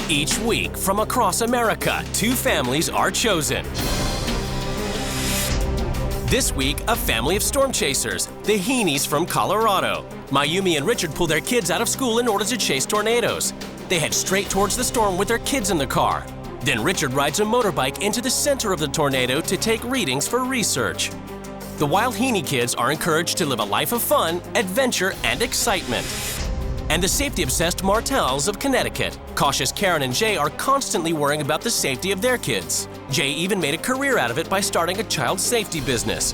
Each week, from across America, 2 families are chosen. This week, a family of storm chasers, the Heenies from Colorado. Mayumi and Richard pull their kids out of school in order to chase tornadoes. They head straight towards the storm with their kids in the car. Then Richard rides a motorbike into the center of the tornado to take readings for research. The wild Heenie kids are encouraged to live a life of fun, adventure, and excitement. And the safety-obsessed Martells of Connecticut. Cautious Karen and Jay are constantly worrying about the safety of their kids. Jay even made a career out of it by starting a child safety business.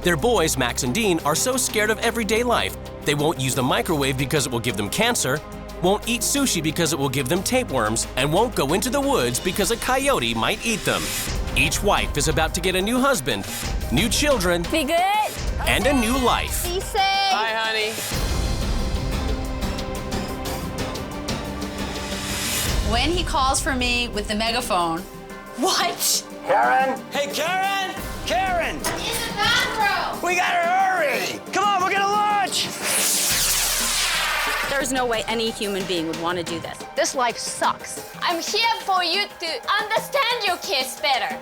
Their boys, Max and Dean, are so scared of everyday life, they won't use the microwave because it will give them cancer, won't eat sushi because it will give them tapeworms, and won't go into the woods because a coyote might eat them. Each wife is about to get a new husband, new children, Be good. and a new life. Be safe. Bye, honey. When he calls for me with the megaphone, what? Karen? Hey, Karen! Karen! In the bathroom! We gotta hurry! Come on, we're gonna lunch! There's no way any human being would want to do this. This life sucks. I'm here for you to understand your kids better.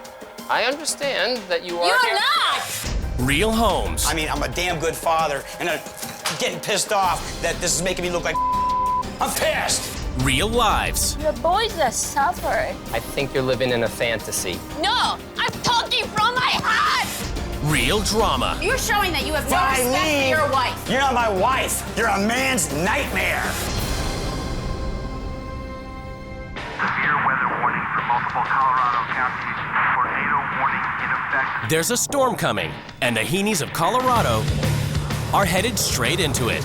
I understand that you are You're here. not! Real homes. I mean, I'm a damn good father, and I'm getting pissed off that this is making me look like I'm pissed! Real lives. The boys are suffering. I think you're living in a fantasy. No, I'm talking from my heart! Real drama. You're showing that you have no Fine, respect for leave. your wife. You're not my wife. You're a man's nightmare. Severe weather warning for multiple Colorado counties. Tornado warning in effect. There's a storm coming, and the Heenies of Colorado are headed straight into it.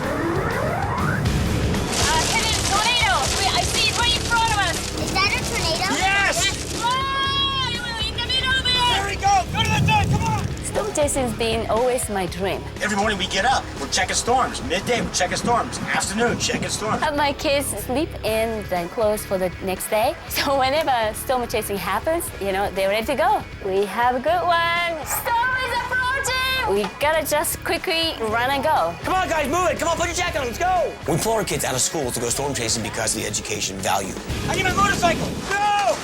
Hidden tornado! I see it right in front of us! Is that a tornado? Yes! Oh, you're in the middle of it! There we go! Go to the deck, come on! Storm chasing has been always my dream. Every morning we get up, we're checking storms. Midday, we're checking storms. Afternoon, checking storms. But my kids sleep in, then close for the next day. So whenever storm chasing happens, they're ready to go. We have a good one. Storm is approaching. We gotta just quickly run and go. Come on, guys, move it. Come on, put your jacket on, let's go. We pull our kids out of school to go storm chasing because of the education value. I need my motorcycle. No!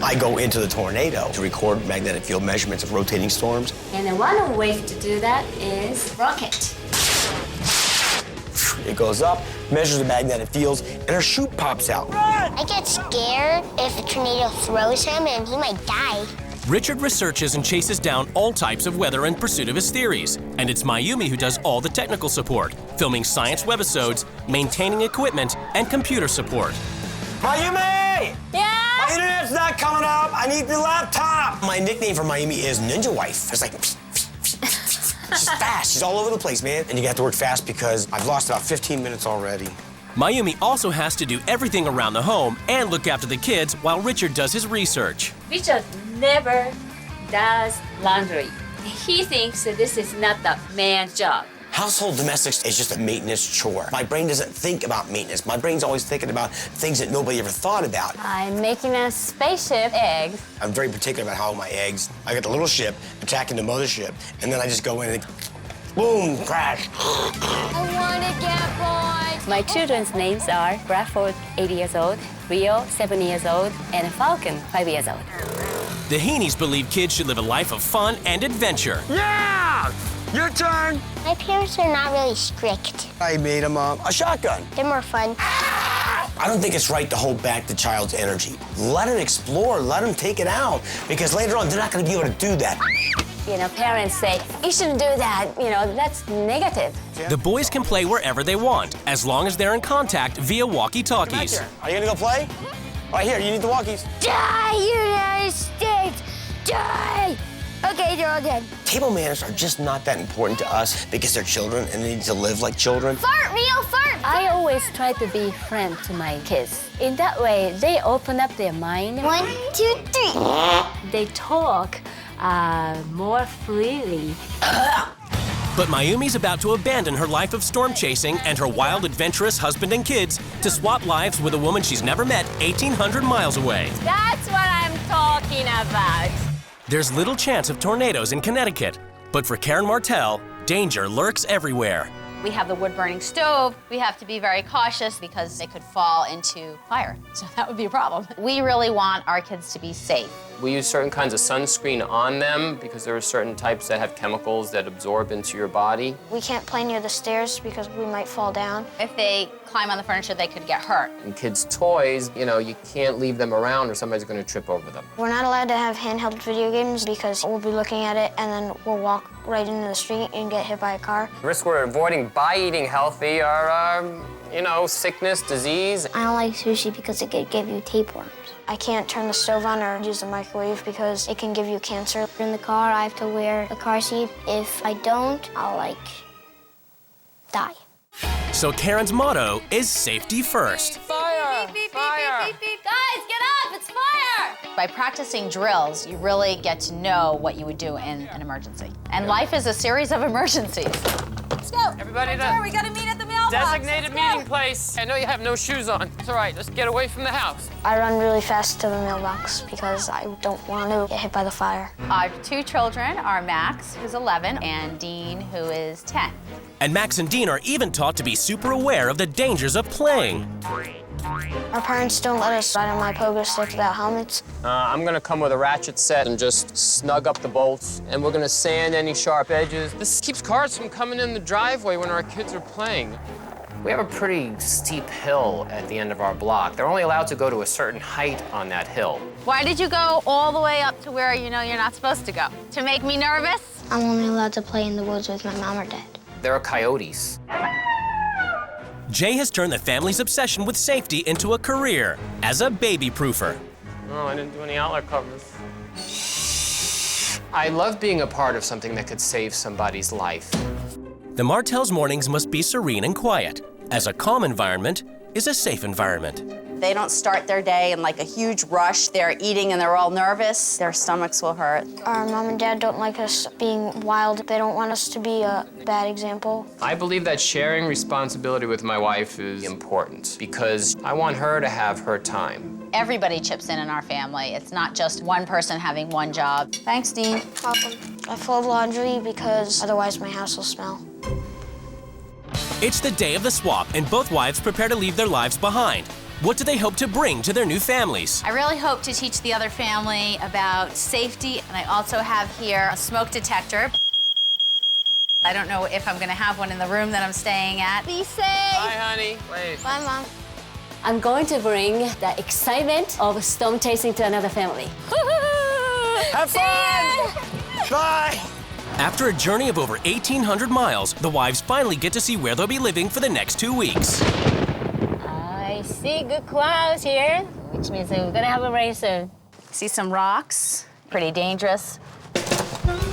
I go into the tornado to record magnetic field measurements of rotating storms. And one of the ways to do that is rocket. It goes up, measures the magnetic fields, and our chute pops out. Run! I get scared if a tornado throws him and he might die. Richard researches and chases down all types of weather in pursuit of his theories. And it's Mayumi who does all the technical support, filming science webisodes, maintaining equipment, and computer support. Mayumi! Yeah? My internet's not coming up. I need the laptop. My nickname for Mayumi is Ninja Wife. It's like, she's fast. She's all over the place, man. And you have to work fast because I've lost about 15 minutes already. Mayumi also has to do everything around the home and look after the kids while Richard does his research. Richard never does laundry. He thinks that this is not the man's job. Household domestics is just a maintenance chore. My brain doesn't think about maintenance. My brain's always thinking about things that nobody ever thought about. I'm making a spaceship egg. I'm very particular about how my eggs, I get the little ship attacking the mothership, and then I just go in and boom, crash. I want to get boys. My children's names are Bradford, 8 years old, Rio, 7 years old, and Falcon, 5 years old. The Heenies believe kids should live a life of fun and adventure. Yeah! Your turn. My parents are not really strict. I made them a shotgun. They're more fun. I don't think it's right to hold back the child's energy. Let them explore, let them take it out, because later on, they're not gonna be able to do that. Parents say, you shouldn't do that. That's negative. The boys can play wherever they want, as long as they're in contact via walkie-talkies. Are you gonna go play? All right, here, you need the walkies. Die, United States! Die! Okay, they're all dead. Table manners are just not that important to us because they're children and they need to live like children. Fart, Rio, fart! I always try to be friend to my kids. In that way, they open up their mind. 1, 2, 3. They talk more freely. But Mayumi's about to abandon her life of storm chasing and her wild, adventurous husband and kids to swap lives with a woman she's never met 1,800 miles away. That's what I'm talking about. There's little chance of tornadoes in Connecticut, but for Karen Martell, danger lurks everywhere. We have the wood-burning stove. We have to be very cautious because they could fall into fire, so that would be a problem. We really want our kids to be safe. We use certain kinds of sunscreen on them because there are certain types that have chemicals that absorb into your body. We can't play near the stairs because we might fall down. If they climb on the furniture, they could get hurt. And kids' toys, you know, you can't leave them around or somebody's going to trip over them. We're not allowed to have handheld video games because we'll be looking at it and then we'll walk right into the street and get hit by a car. The risks we're avoiding by eating healthy are, you know, sickness, disease. I don't like sushi because it could give you tapeworms. I can't turn the stove on or use the microwave because it can give you cancer. In the car, I have to wear a car seat. If I don't, I'll, die. So Karen's motto is safety first. Fire! Fire! Guys, get up! It's fire! By practicing drills, you really get to know what you would do in an emergency. And life is a series of emergencies. Let's go. Everybody We gotta meet at the mailbox. designated meeting place. I know you have no shoes on. It's all right, let's get away from the house. I run really fast to the mailbox because I don't want to get hit by the fire. Our two children are Max, who's 11, and Dean, who is 10. And Max and Dean are even taught to be super aware of the dangers of playing. Our parents don't let us ride on my pogo stick without helmets. I'm gonna come with a ratchet set and just snug up the bolts, and we're gonna sand any sharp edges. This keeps cars from coming in the driveway when our kids are playing. We have a pretty steep hill at the end of our block. They're only allowed to go to a certain height on that hill. Why did you go all the way up to where you know you're not supposed to go? To make me nervous? I'm only allowed to play in the woods with my mom or dad. There are coyotes. Jay has turned the family's obsession with safety into a career as a baby proofer. Oh, I didn't do any outlet covers. I love being a part of something that could save somebody's life. The Martells' mornings must be serene and quiet, as a calm environment is a safe environment. They don't start their day in like a huge rush. They're eating and they're all nervous. Their stomachs will hurt. Our mom and dad don't like us being wild. They don't want us to be a bad example. I believe that sharing responsibility with my wife is important because I want her to have her time. Everybody chips in our family. It's not just one person having one job. Thanks, Dean. Welcome. I fold laundry because otherwise my house will smell. It's the day of the swap, and both wives prepare to leave their lives behind. What do they hope to bring to their new families? I really hope to teach the other family about safety, and I also have here a smoke detector. I don't know if I'm gonna have one in the room that I'm staying at. Be safe! Bye, honey. Wait. Bye, Mom. I'm going to bring the excitement of storm chasing to another family. Have fun! Bye! After a journey of over 1,800 miles, the wives finally get to see where they'll be living for the next 2 weeks. I see good clouds here, which means we're gonna have a rain soon. See some rocks, pretty dangerous.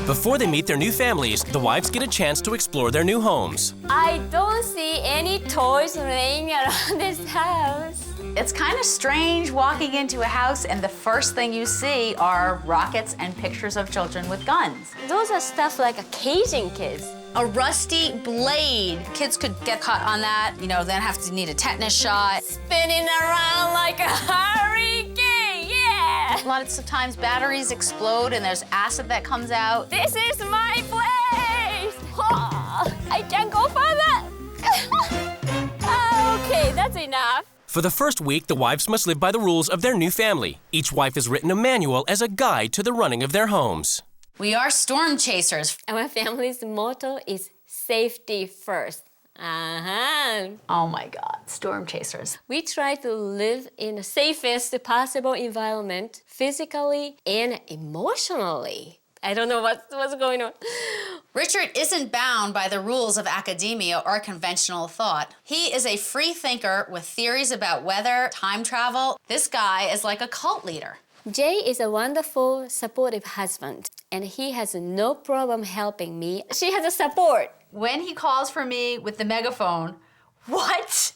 Before they meet their new families, the wives get a chance to explore their new homes. I don't see any toys laying around this house. It's kind of strange walking into a house and the first thing you see are rockets and pictures of children with guns. Those are stuff like a Cajun kids. A rusty blade. Kids could get caught on that, you know, then have to need a tetanus shot. Spinning around like a hurricane, yeah! Lots of times batteries explode and there's acid that comes out. This is my place! Oh, I can't go further! Okay, that's enough. For the first week, the wives must live by the rules of their new family. Each wife has written a manual as a guide to the running of their homes. We are storm chasers. Our family's motto is safety first. Oh my God, storm chasers. We try to live in the safest possible environment, physically and emotionally. I don't know what's going on. Richard isn't bound by the rules of academia or conventional thought. He is a free thinker with theories about weather, time travel. This guy is like a cult leader. Jay is a wonderful, supportive husband, and he has no problem helping me. She has a support. When he calls for me with the megaphone, what?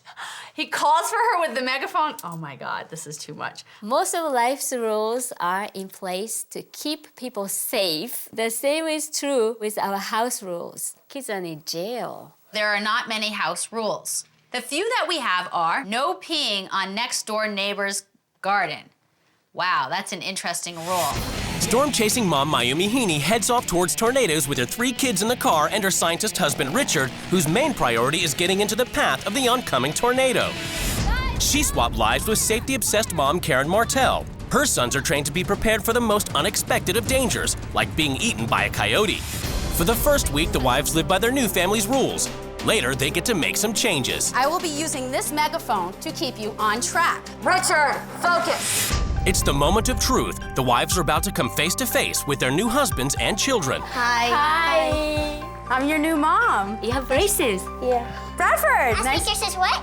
He calls for her with the megaphone? Oh my God, this is too much. Most of life's rules are in place to keep people safe. The same is true with our house rules. Kids are in jail. There are not many house rules. The few that we have are no peeing on next door neighbor's garden. Wow, that's an interesting rule. Storm-chasing mom Mayumi Heaney heads off towards tornadoes with her 3 kids in the car and her scientist husband Richard, whose main priority is getting into the path of the oncoming tornado. She swapped lives with safety-obsessed mom Karen Martell. Her sons are trained to be prepared for the most unexpected of dangers, like being eaten by a coyote. For the first week, the wives live by their new family's rules. Later, they get to make some changes. I will be using this megaphone to keep you on track. Richard, focus. It's the moment of truth. The wives are about to come face to face with their new husbands and children. Hi. I'm your new mom. You have braces. Yeah. Bradford. Nice. This is what?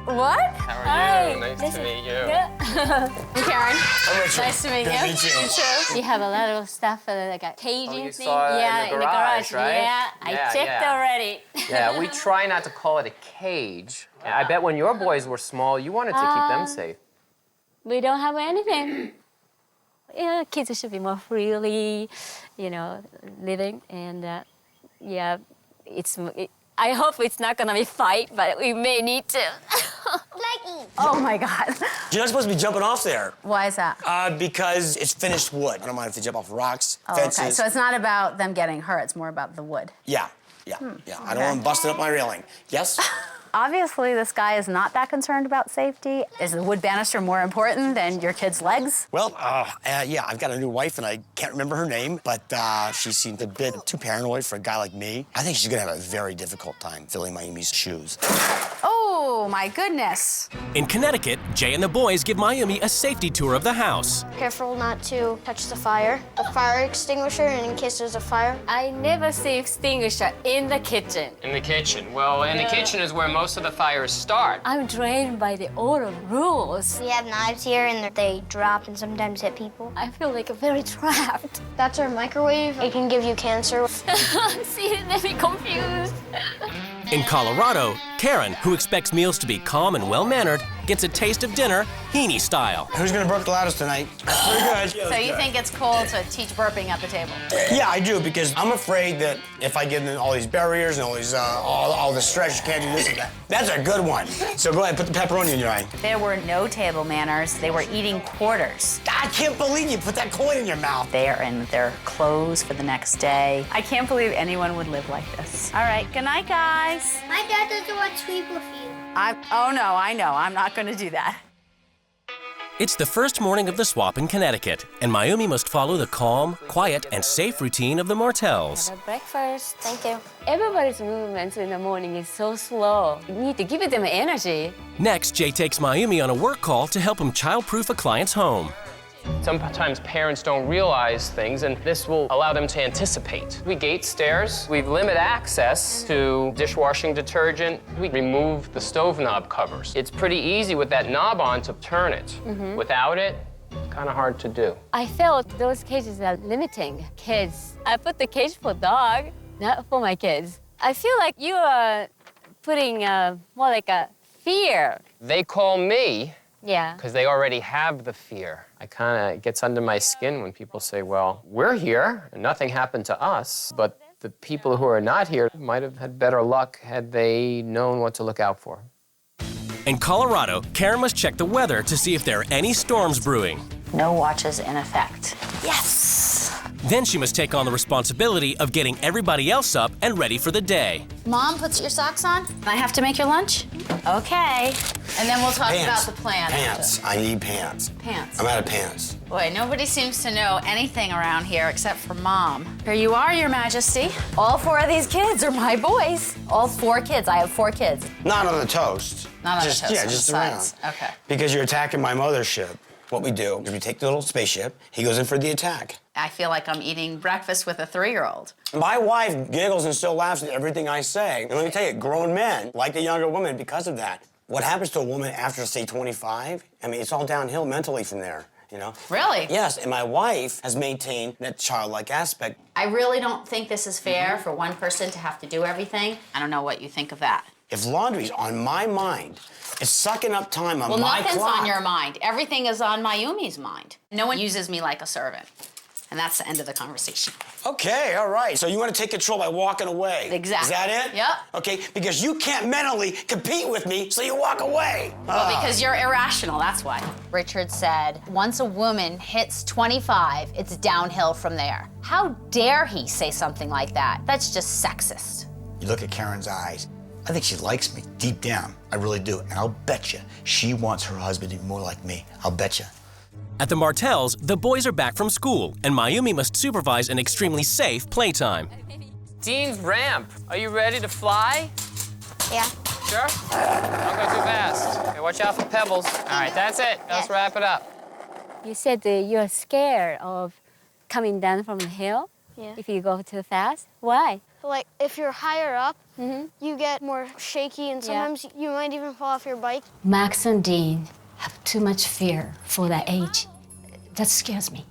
What? How are you? Nice to meet you. I'm Karen. I'm Richard. Nice to meet you. Good to meet you. You too. You have a lot of stuff, like a caging Oh, you thing. saw it Yeah, in the garage, right? Yeah, I checked already. Yeah, we try not to call it a cage. I bet when your boys were small, you wanted to keep them safe. We don't have anything. Yeah, kids should be more freely, living, and I hope it's not gonna be fight, but we may need to. Oh my God. You're not supposed to be jumping off there. Why is that? Because it's finished wood. I don't mind if they jump off rocks, Oh, fences. okay. So it's not about them getting hurt. It's more about the wood. Yeah. I don't want them busting up my railing. Yes? Obviously, this guy is not that concerned about safety. Is the wood banister more important than your kid's legs? Well, yeah, I've got a new wife, and I can't remember her name, but she seemed a bit too paranoid for a guy like me. I think she's gonna have a very difficult time filling Mayumi's shoes. Oh, my goodness. In Connecticut, Jay and the boys give Mayumi a safety tour of the house. Careful not to touch the fire extinguisher, and in case there's a fire. I never see extinguisher in the kitchen. In the kitchen. Well, in the kitchen is where most of the fires start. I'm trained by the order rules. We have knives here, and they drop and sometimes hit people. I feel like very trapped. That's our microwave. It can give you cancer. See, let me confused. In Colorado, Karen, who expects meals to be calm and well-mannered, gets a taste of dinner Heaney style. Who's gonna burp the loudest tonight? Pretty good. So you think it's cool to teach burping at the table? Yeah, I do, because I'm afraid that if I give them all these barriers and all these, all the stretch, you can't do this and that. That's a good one. So go ahead, put the pepperoni in your eye. There were no table manners. They were eating quarters. I can't believe you put that coin in your mouth. They are in their clothes for the next day. I can't believe anyone would live like this. All right, good night, guys. My dad doesn't want to sleep with you. Oh no, I know. I'm not gonna do that. It's the first morning of the swap in Connecticut, and Mayumi must follow the calm, quiet, and safe routine of the Martells. Have breakfast. Thank you. Everybody's movements in the morning is so slow. You need to give them energy. Next, Jay takes Mayumi on a work call to help him child-proof a client's home. Sometimes parents don't realize things, and this will allow them to anticipate. We gate stairs, we limit access to dishwashing detergent, we remove the stove knob covers. It's pretty easy with that knob on to turn it. Without it, kind of hard to do. I felt those cages are limiting kids. I put the cage for dog, not for my kids. I feel like you are putting more like a fear. They call me Yeah. because they already have the fear. It gets under my skin when people say, well, we're here and nothing happened to us, but the people who are not here might have had better luck had they known what to look out for. In Colorado, Karen must check the weather to see if there are any storms brewing. No watches in effect. Yes. Then she must take on the responsibility of getting everybody else up and ready for the day. Mom, put your socks on. I have to make your lunch. Okay. And then we'll talk Pants. about the plan. Pants. I need pants. Pants. I'm out of pants. Boy, nobody seems to know anything around here except for Mom. Here you are, Your Majesty. All 4 of these kids are my boys. All 4 kids. I have 4 kids. Not on the toast. Not on just, the toast, Yeah, on just the around. sides. Okay. Because you're attacking my mothership. What we do is we take the little spaceship, he goes in for the attack. I feel like I'm eating breakfast with a 3-year-old. My wife giggles and still laughs at everything I say. And let me tell you, grown men like the younger woman because of that. What happens to a woman after, say, 25? I mean, it's all downhill mentally from there, you know? Really? Yes, and my wife has maintained that childlike aspect. I really don't think this is fair for one person to have to do everything. I don't know what you think of that. If laundry's on my mind, it's sucking up time on Well, my nothing's clock. on your mind. Everything is on Mayumi's mind. No one uses me like a servant. And that's the end of the conversation. Okay, all right. So you want to take control by walking away. Exactly. Is that it? Yep. Okay, because you can't mentally compete with me, so you walk away. Well, because you're irrational, that's why. Richard said, once a woman hits 25, it's downhill from there. How dare he say something like that? That's just sexist. You look at Karen's eyes. I think she likes me deep down. I really do. And I'll bet you she wants her husband to be more like me. I'll bet you. At the Martells, the boys are back from school, and Mayumi must supervise an extremely safe playtime. Dean's ramp. Are you ready to fly? Yeah. Sure? Don't go too fast. Okay, watch out for pebbles. All right, that's it. Let's wrap it up. You said that you're scared of coming down from the hill if you go too fast. Why? Like, if you're higher up, you get more shaky, and sometimes you might even fall off your bike. Max and Dean have too much fear for that age. That scares me.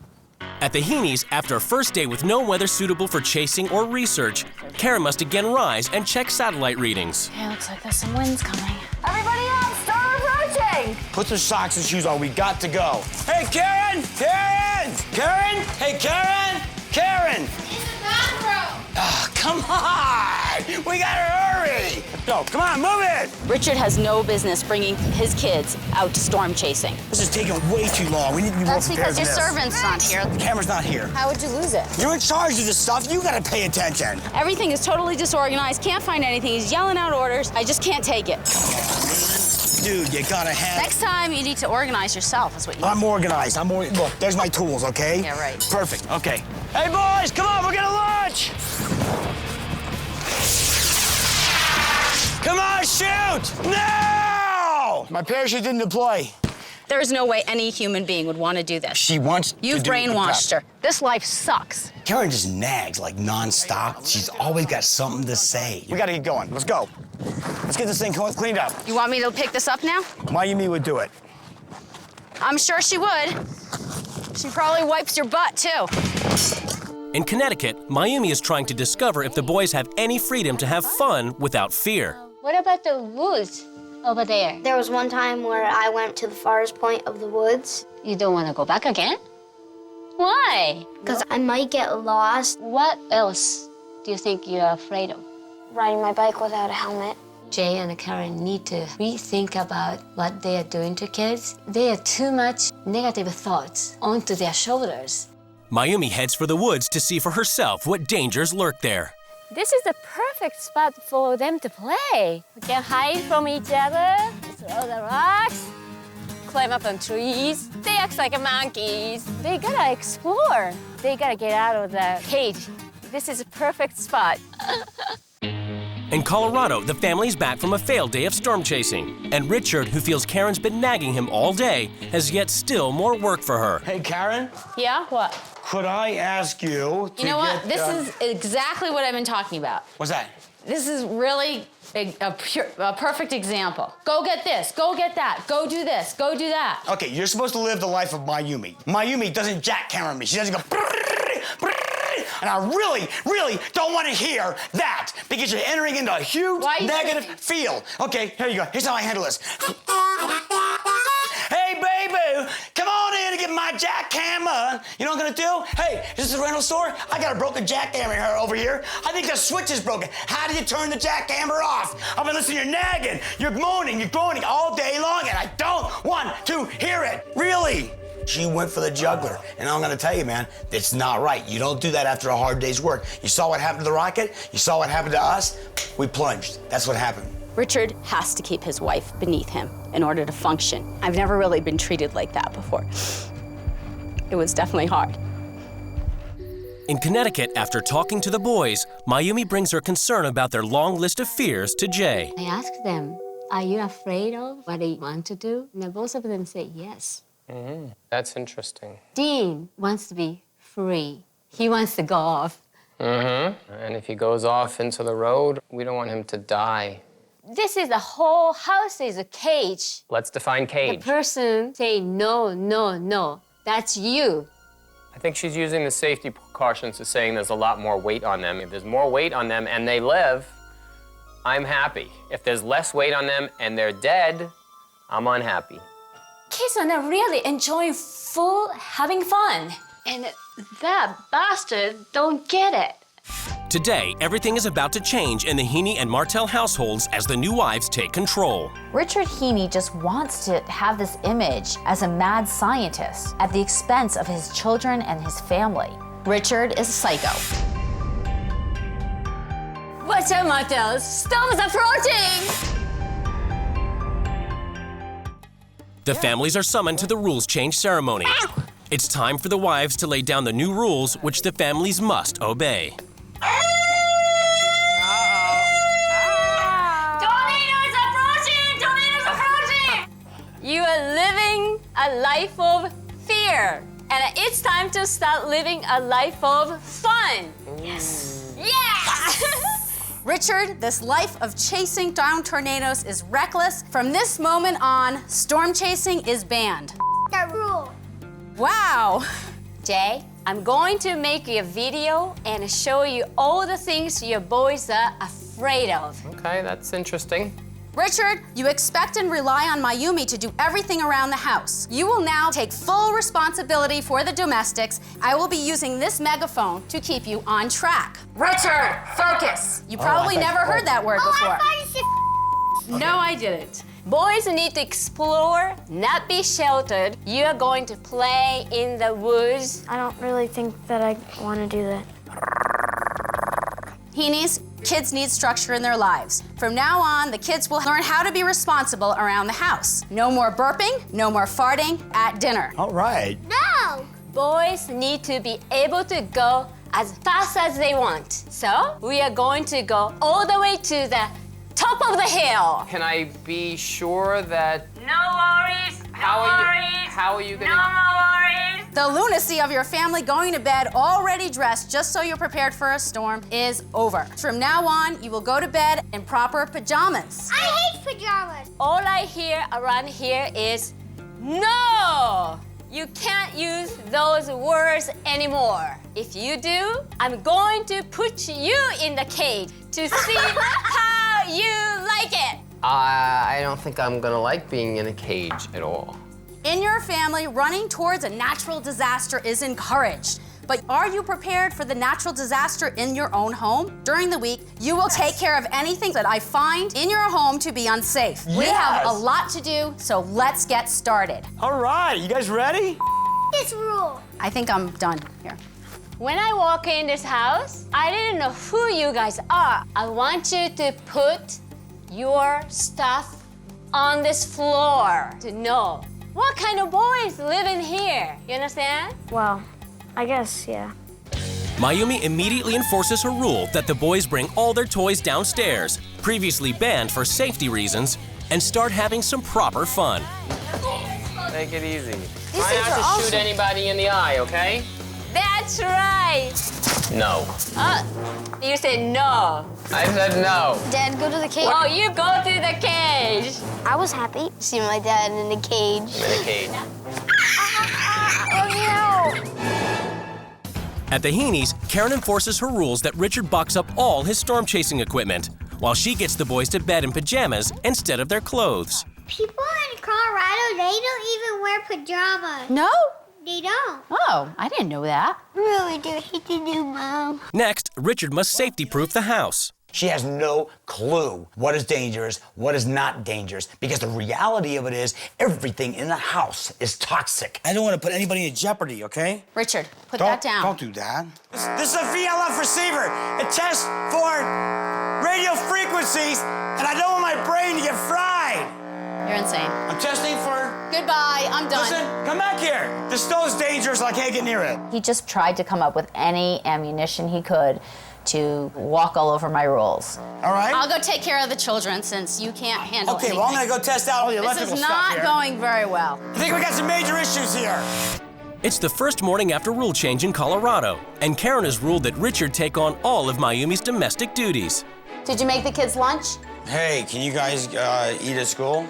At the Heenies, after a first day with no weather suitable for chasing or research, Karen must again rise and check satellite readings. Yeah, looks like there's some winds coming. Everybody up, start approaching! Put some socks and shoes on. We got to go. Hey, Karen! Karen! Karen! Hey, Karen! Karen! In the bathroom! Oh, come on! We gotta hurry! Let's go. Come on, move it! Richard has no business bringing his kids out to storm chasing. This is taking way too long. We need to be more That's prepared because your for this. servant's not here. The camera's not here. How would you lose it? You're in charge of this stuff. You gotta pay attention. Everything is totally disorganized, can't find anything. He's yelling out orders. I just can't take it. Dude, you gotta have... Next time, you need to organize yourself, is what you need. I'm organized. Look, there's my tools, okay? Yeah, right. Perfect. Okay. Hey, boys, come on, we're getting lunch! Come on, shoot! No! My parachute didn't deploy. There is no way any human being would want to do this. She wants You've to do brainwashed her. This life sucks. Karen just nags like nonstop. She's always got something to say. We gotta get going. Let's go. Let's get this thing cleaned up. You want me to pick this up now? Mayumi would do it. I'm sure she would. She probably wipes your butt, too. In Connecticut, Mayumi is trying to discover if the boys have any freedom to have fun without fear. What about the woods over there? There was one time where I went to the farthest point of the woods. You don't want to go back again? Why? Because I might get lost What else do you think you're afraid of? riding my bike without a helmet. Jay and Karen need to rethink about what they are doing to kids. They are too much negative thoughts onto their shoulders. Mayumi heads for the woods to see for herself what dangers lurk there. This is the perfect spot for them to play. We can hide from each other, throw the rocks, climb up on trees. They act like monkeys. They gotta explore. They gotta get out of the cage. This is a perfect spot. In Colorado, the family's back from a failed day of storm chasing. And Richard, who feels Karen's been nagging him all day, has yet still more work for her. Hey, Karen, Yeah, what? could I ask you to You know what? get, This is exactly what I've been talking about. What's that? This is really a perfect example. Go get this, go get that, go do this, go do that. Okay, you're supposed to live the life of Mayumi. Mayumi doesn't jack Karen me. She doesn't go brrr, brrr, and I really, really don't want to hear that because you're entering into a huge negative field. Okay, here you go. Here's how I handle this. Hey, baby, come on in and get my jackhammer. You know what I'm gonna do? Hey, is this a rental store? I got a broken jackhammer over here. I think the switch is broken. How do you turn the jackhammer off? I've been listening to your nagging. You're moaning, you're groaning all day long, and I don't want to hear it. Really? She went for the juggler, and I'm gonna tell you, man, it's not right. You don't do that after a hard day's work. You saw what happened to the rocket? You saw what happened to us? We plunged. That's what happened. Richard has to keep his wife beneath him in order to function. I've never really been treated like that before. It was definitely hard. In Connecticut, after talking to the boys, Mayumi brings her concern about their long list of fears to Jay. I asked them, are you afraid of what they want to do? And both of them say yes. Mm-hmm. That's interesting. Dean wants to be free. He wants to go off. Mm-hmm. And if he goes off into the road, we don't want him to die. This is the whole house is a cage. Let's define cage. The person say no, no, no. That's you. I think she's using the safety precautions to saying there's a lot more weight on them. If there's more weight on them and they live, I'm happy. If there's less weight on them and they're dead, I'm unhappy. Kids are not really enjoying having fun. And That bastard don't get it. Today, everything is about to change in the Heaney and Martell households as the new wives take control. Richard Heaney just wants to have this image as a mad scientist at the expense of his children and his family. Richard is a psycho. Watch out, Martell. Storm's approaching! The families are summoned to the rules change ceremony. It's time for the wives to lay down the new rules which the families must obey. Tornadoes approaching! Tornadoes approaching! You are living a life of fear. And it's time to start living a life of fun. Yes. Yeah! Richard, this life of chasing down tornadoes is reckless. From this moment on, storm chasing is banned. That rule. Wow. Jay, I'm going to make you a video and show you all the things your boys are afraid of. Okay, that's interesting. Richard, you expect and rely on Mayumi to do everything around the house. You will now take full responsibility for the domestics. I will be using this megaphone to keep you on track. Richard, focus. You probably never heard that word before. No, I didn't. Boys need to explore, not be sheltered. You are going to play in the woods. I don't really think that I want to do that. Heenies, kids need structure in their lives. From now on, the kids will learn how to be responsible around the house. No more burping, no more farting at dinner. All right. No! Boys need to be able to go as fast as they want. So we are going to go all the way to the top of the hill. Can I be sure that... No worries, How are you gonna... more worries. The lunacy of your family going to bed already dressed just so you're prepared for a storm is over. From now on, you will go to bed in proper pajamas. I hate pajamas. All I hear around here is no. You can't use those words anymore. If you do, I'm going to put you in the cage to see how you like it. I don't think I'm gonna like being in a cage at all. In your family, running towards a natural disaster is encouraged. But are you prepared for the natural disaster in your own home? During the week, you will take care of anything that I find in your home to be unsafe. We have a lot to do, so let's get started. All right, you guys ready? This rule. I think I'm done here. When I walk in this house, I didn't know who you guys are. I want you to put your stuff on this floor to know what kind of boys live in here. You understand? Well, I guess, yeah. Mayumi immediately enforces her rule that the boys bring all their toys downstairs, previously banned for safety reasons, and start having some proper fun. Take it easy. Try not to shoot anybody in the eye, okay? That's right. No. You said no. I said no. Dad, go to the cage. Oh, you go to the cage. I was happy to see my dad in the cage. I'm in a cage. Oh, no. At the Heenies, Karen enforces her rules that Richard box up all his storm chasing equipment, while she gets the boys to bed in pajamas instead of their clothes. People in Colorado, they don't even wear pajamas. No? They don't. Oh, I didn't know that. Really do hate to do, Mom. Next, Richard must safety-proof the house. She has no clue what is dangerous, what is not dangerous, because the reality of it is everything in the house is toxic. I don't want to put anybody in jeopardy, okay? Richard, put that down. Don't do that. This is a VLF receiver. It tests for radio frequencies, and I don't want my brain to get fried. You're insane. I'm testing for... Goodbye, I'm done. Listen, come back here. This stove's dangerous, I can't get near it. He just tried to come up with any ammunition he could to walk all over my rules. All right? I'll go take care of the children since you can't handle Okay, anything. well, I'm gonna go test out all the electrical This is stuff not here. going very well. I think we got some major issues here. It's the first morning after rule change in Colorado, and Karen has ruled that Richard take on all of Mayumi's domestic duties. Did you make the kids lunch? Hey, can you guys eat at school?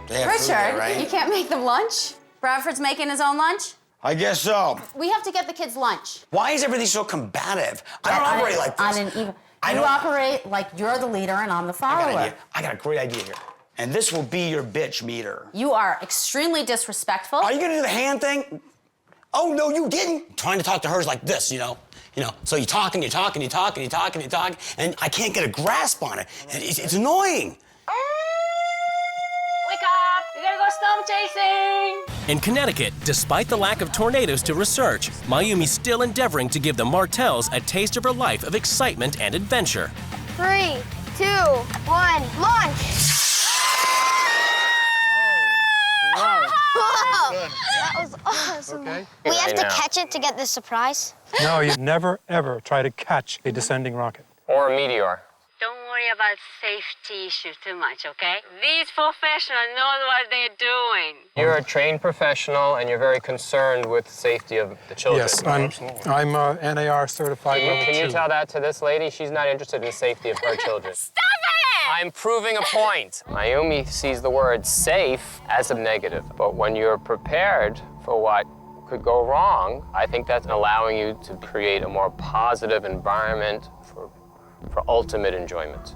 They have food Richard, there, right? you can't make them lunch? Bradford's making his own lunch? I guess so. We have to get the kids lunch. Why is everything so combative? I don't operate like this. You operate like you're the leader and I'm the follower. I got a great idea here. And this will be your bitch meter. You are extremely disrespectful. Are you gonna do the hand thing? Oh, no, you didn't. Trying to talk to her is like this, you know. So you talk and you talk and you talk and you talk and you talk, and I can't get a grasp on it. And it's annoying. Wake up! We gotta go storm chasing! In Connecticut, despite the lack of tornadoes to research, Mayumi's still endeavoring to give the Martells a taste of her life of excitement and adventure. 3, 2, 1, launch! Whoa! That was awesome. Okay. We have to Right now. catch it to get this surprise? No, you never, ever try to catch a descending rocket. Or a meteor. Don't worry about safety issues too much, okay? These professionals know what they're doing. You're a trained professional, and you're very concerned with the safety of the children. Yes, I'm NAR certified level 2. Can you tell that to this lady? She's not interested in the safety of her children. Stop it! I'm proving a point. Mayumi sees the word safe as a negative, but when you're prepared for what could go wrong, I think that's allowing you to create a more positive environment for ultimate enjoyment.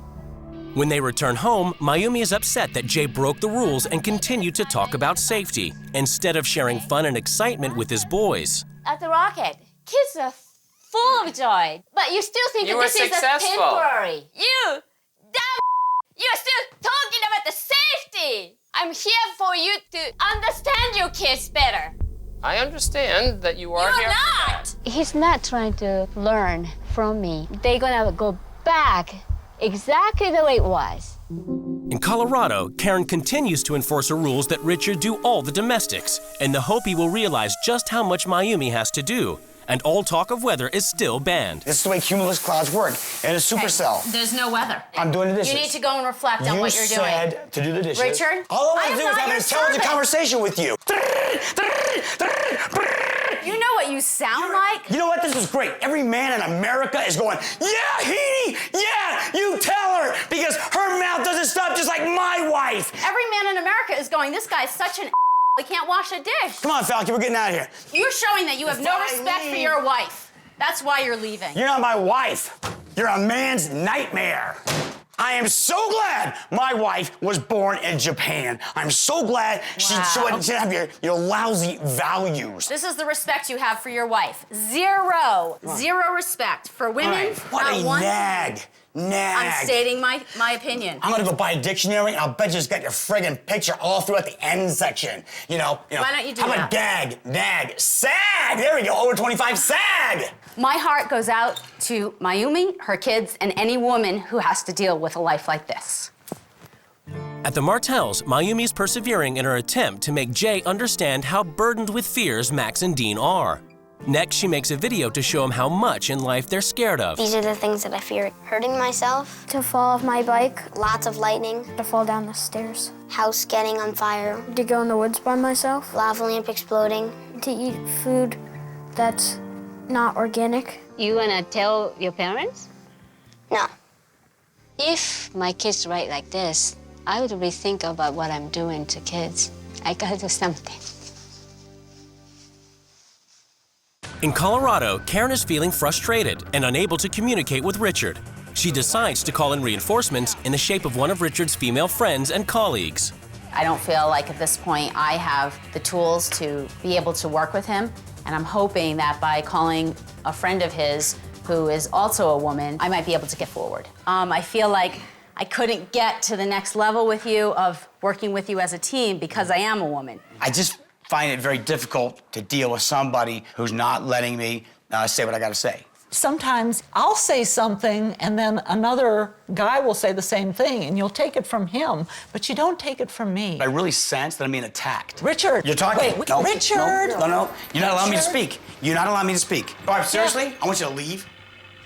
When they return home, Mayumi is upset that Jay broke the rules and continued to talk about safety, instead of sharing fun and excitement with his boys. At the rocket, kids are full of joy. But you still think You that were this is a successful. temporary. You're still talking about the safety. I'm here for you to understand your kids better. I understand that you are You're here. not! He's not trying to learn from me. They're gonna go back exactly the way it was. In Colorado, Karen continues to enforce her rules that Richard do all the domestics, in the hope he will realize just how much Mayumi has to do. And all talk of weather is still banned. This is the way cumulus clouds work in a supercell. There's no weather. I'm doing the dishes. You need to go and reflect on what you're doing. You said to do the dishes. Richard, All I I want to am do is not have an your intelligent servant. conversation with you. You know what you sound like? You know what? This is great. Every man in America is going, yeah, Heaney, yeah, you tell her, because her mouth doesn't stop just like my wife. Every man in America is going, this guy's such an he can't wash a dish. Come on, Falky, we're getting out of here. You're showing that you have no If I respect for leave- your wife. That's why you're leaving. You're not my wife. You're a man's nightmare. I am so glad my wife was born in Japan. I'm so glad she didn't have your lousy values. This is the respect you have for your wife. Zero respect for women. All right, what not a one. nag. I'm stating my opinion. I'm gonna go buy a dictionary, and I'll bet you it's got your friggin' picture all throughout the end section. You know. Why don't you do how that? about gag, nag, sag? There we go, over 25, sag! My heart goes out to Mayumi, her kids, and any woman who has to deal with a life like this. At the Martells, Mayumi is persevering in her attempt to make Jay understand how burdened with fears Max and Dean are. Next, she makes a video to show him how much in life they're scared of. These are the things that I fear. Hurting myself, to fall off my bike, lots of lightning, to fall down the stairs, house getting on fire, to go in the woods by myself, lava lamp exploding, to eat food that's not organic. You wanna tell your parents? No. If my kids write like this, I would rethink about what I'm doing to kids. I gotta do something. In Colorado, Karen is feeling frustrated and unable to communicate with Richard. She decides to call in reinforcements in the shape of one of Richard's female friends and colleagues. I don't feel like at this point I have the tools to be able to work with him, and I'm hoping that by calling a friend of his who is also a woman, I might be able to get forward. I feel like I couldn't get to the next level with you of working with you as a team because I am a woman. I just find it very difficult to deal with somebody who's not letting me say what I gotta say. Sometimes I'll say something and then another guy will say the same thing and you'll take it from him, but you don't take it from me. I really sense that I'm being attacked. Richard! You're talking. Wait, No, Richard! No. You're not allowing me to Richard? speak. You're not allowing me to speak. All right, seriously? I want you to leave.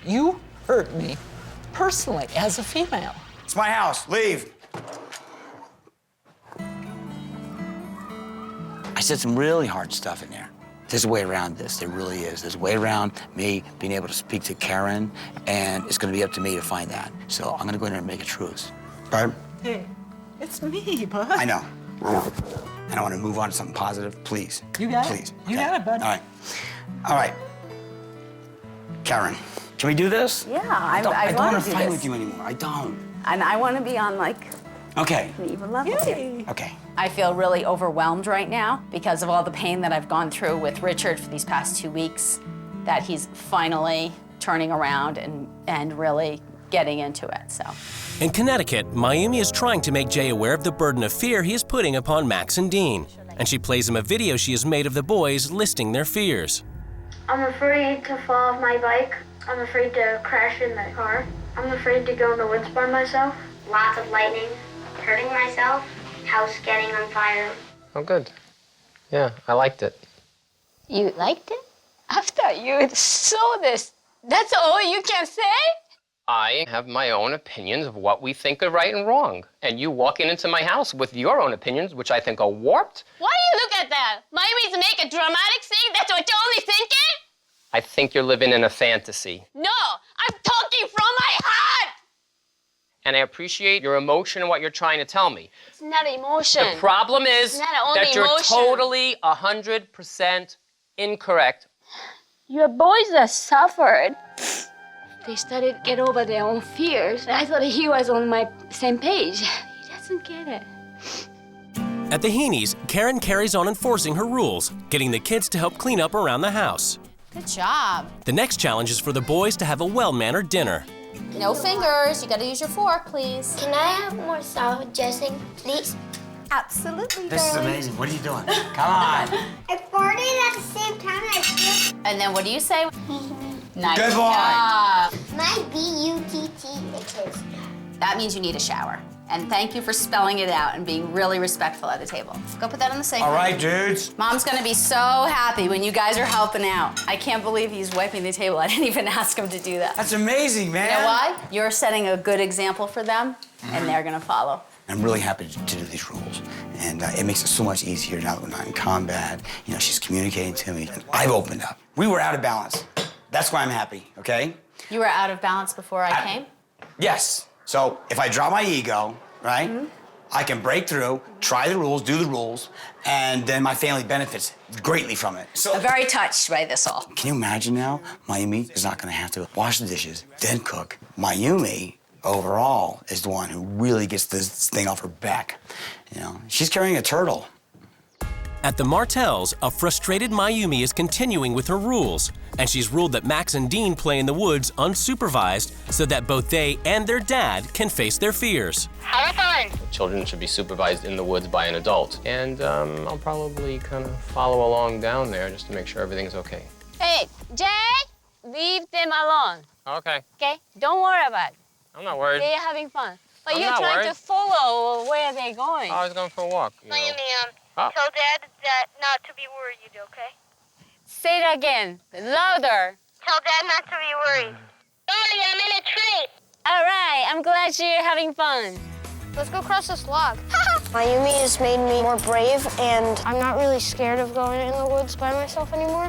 You hurt me personally as a female. It's my house. Leave. I said some really hard stuff in there. There's a way around this. There really is. There's a way around me being able to speak to Karen, and it's going to be up to me to find that. So I'm going to go in there and make a truce. All right? Hey, it's me, bud. I know. And I want to move on to something positive. Please. You got it. Please. You Okay. got it, bud. All right. All right. Karen, can we do this? Yeah, I don't I want want to to do fight this. with you anymore. I don't. And I want to be on, like, Okay. Even love you. Okay. I feel really overwhelmed right now because of all the pain that I've gone through with Richard for these past 2 weeks, that he's finally turning around and really getting into it, so. In Connecticut, Mayumi is trying to make Jay aware of the burden of fear he is putting upon Max and Dean. And she plays him a video she has made of the boys listing their fears. I'm afraid to fall off my bike. I'm afraid to crash in the car. I'm afraid to go in the woods by myself. Lots of lightning. Hurting myself. House getting on fire. Oh, good. Yeah, I liked it. You liked it? After you saw this, that's all you can say? I have my own opinions of what we think are right and wrong. And you walking into my house with your own opinions, which I think are warped. Why do you look at that? Maybe make a dramatic thing? That's what you're only thinking? I think you're living in a fantasy. No, I'm talking from my heart! And I appreciate your emotion and what you're trying to tell me. It's not emotion. The problem is It's not only that you're emotion. totally 100% incorrect. Your boys that suffered, they started to get over their own fears. I thought he was on my same page. He doesn't get it. At the Heenies, Karen carries on enforcing her rules, getting the kids to help clean up around the house. Good job. The next challenge is for the boys to have a well-mannered dinner. No fingers. You gotta use your fork, please. Can I have more salad dressing, please? Absolutely, This is amazing. What are you doing? Come on. I farted at the same time I feel. And then what do you say? Nice Good boy. job. My B-U-T-T, it is. That means you need a shower. And thank you for spelling it out and being really respectful at the table. Go put that on the sink. All right, dudes. Mom's gonna be so happy when you guys are helping out. I can't believe he's wiping the table. I didn't even ask him to do that. That's amazing, man. You know why? You're setting a good example for them, and they're gonna follow. I'm really happy to do these rules. And it makes it so much easier now that we're not in combat. You know, she's communicating to me. And I've opened up. We were out of balance. That's why I'm happy, okay? You were out of balance before I came? Yes. So if I drop my ego, right, I can break through, try the rules, do the rules, and then my family benefits greatly from it. So I'm very touched by this all. can you imagine now? Mayumi is not gonna have to wash the dishes, then cook. Mayumi, overall, is the one who really gets this thing off her back. You know, she's carrying a turtle. At the Martells, a frustrated Mayumi is continuing with her rules, and she's ruled that Max and Dean play in the woods unsupervised so that both they and their dad can face their fears. Have fun! Children should be supervised in the woods by an adult. And I'll probably kind of follow along down there just to make sure everything's okay. Hey, Jay, leave them alone, Okay, okay? Don't worry about it. I'm not worried. They're having fun. But I'm you're not trying worried. to follow where they're going. I was going for a walk. You know. Oh. Tell Dad that not to be worried, okay? Say it again, louder. Tell Dad not to be worried. Daddy, I'm in a tree. All right, I'm glad you're having fun. Let's go cross this log. Mayumi has made me more brave, and I'm not really scared of going in the woods by myself anymore.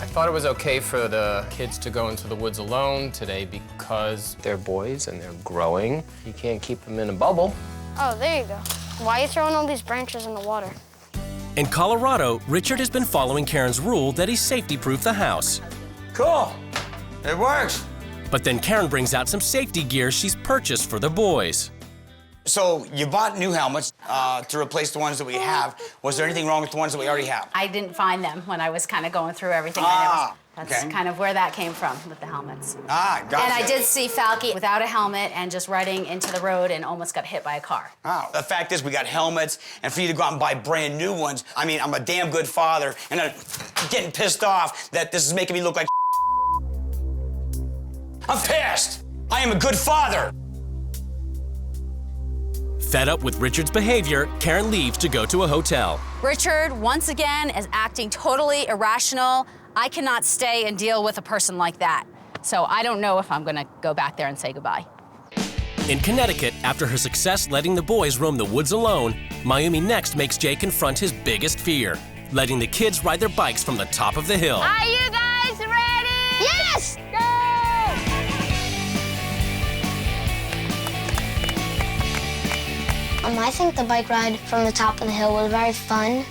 I thought it was okay for the kids to go into the woods alone today because they're boys and they're growing. You can't keep them in a bubble. Oh, there you go. Why are you throwing all these branches in the water? In Colorado, Richard has been following Karen's rule that he safety-proofed the house. Cool. It works. But then Karen brings out some safety gear she's purchased for the boys. So you bought new helmets to replace the ones that we have. Was there anything wrong with the ones that we already have? I didn't find them when I was kind of going through everything. That's okay. kind of where that came from with the helmets. Gotcha. And I did see Falky without a helmet and just riding into the road and almost got hit by a car. The fact is, we got helmets, and for you to go out and buy brand new ones, I mean, I'm a damn good father, and I'm getting pissed off that this is making me look like I'm pissed. I am a good father. Fed up with Richard's behavior, Karen leaves to go to a hotel. Richard, once again, is acting totally irrational. I cannot stay and deal with a person like that. So I don't know if I'm gonna go back there and say goodbye. In Connecticut, after her success letting the boys roam the woods alone, Mayumi next makes Jay confront his biggest fear, letting the kids ride their bikes from the top of the hill. Are you guys ready? Yes! Go! I think the bike ride from the top of the hill was very fun.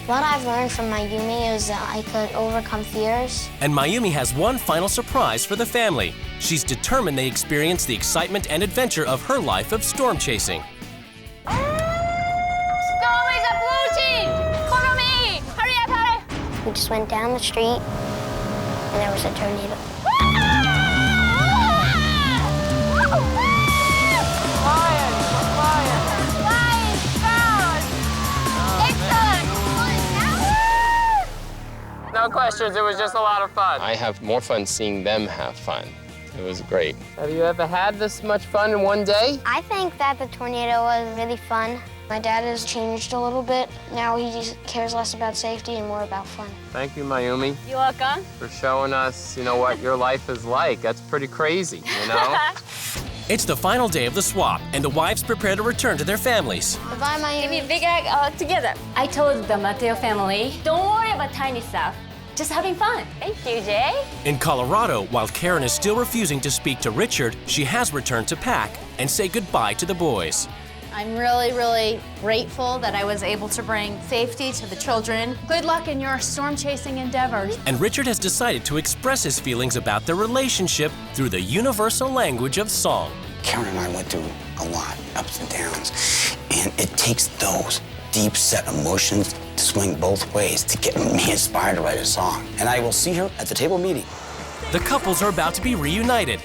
What I've learned from Mayumi is that I could overcome fears. And Mayumi has one final surprise for the family. She's determined they experience the excitement and adventure of her life of storm chasing. Storm is approaching! Follow me! Hurry up, hurry! We just went down the street, and there was a tornado. No questions, it was just a lot of fun. I have more fun seeing them have fun. It was great. Have you ever had this much fun in one day? I think that the tornado was really fun. My dad has changed a little bit. Now he just cares less about safety and more about fun. Thank you, Mayumi, You're welcome. for showing us, what your life is like. That's pretty crazy, It's the final day of the swap, and the wives prepare to return to their families. Bye, Mayumi. Give me a big egg together. I told the Mateo family, don't worry about tiny stuff. Just having fun. Thank you, Jay. In Colorado, while Karen is still refusing to speak to Richard, she has returned to pack and say goodbye to the boys. I'm really, really grateful that I was able to bring safety to the children. Good luck in your storm chasing endeavors. And Richard has decided to express his feelings about their relationship through the universal language of song. Karen and I went through a lot, ups and downs, and it takes those deep set emotions to swing both ways to get me inspired to write a song. And I will see her at the table meeting. The couples are about to be reunited.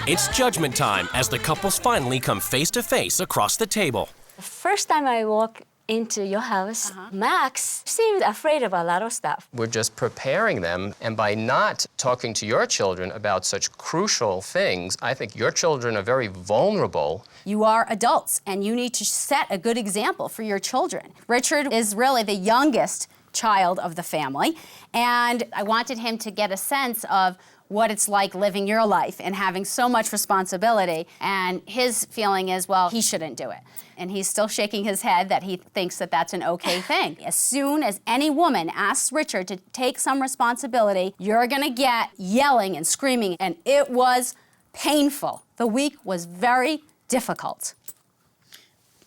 It's judgment time as the couples finally come face to face across the table. The first time I walked into your house, Max seemed afraid of a lot of stuff. We're just preparing them, and by not talking to your children about such crucial things, I think your children are very vulnerable. You are adults, and you need to set a good example for your children. Richard is really the youngest child of the family, and I wanted him to get a sense of what it's like living your life and having so much responsibility. And his feeling is, well, he shouldn't do it. And he's still shaking his head that he thinks that that's an okay thing. As soon as any woman asks Richard to take some responsibility, you're gonna get yelling and screaming, and it was painful. The week was very difficult.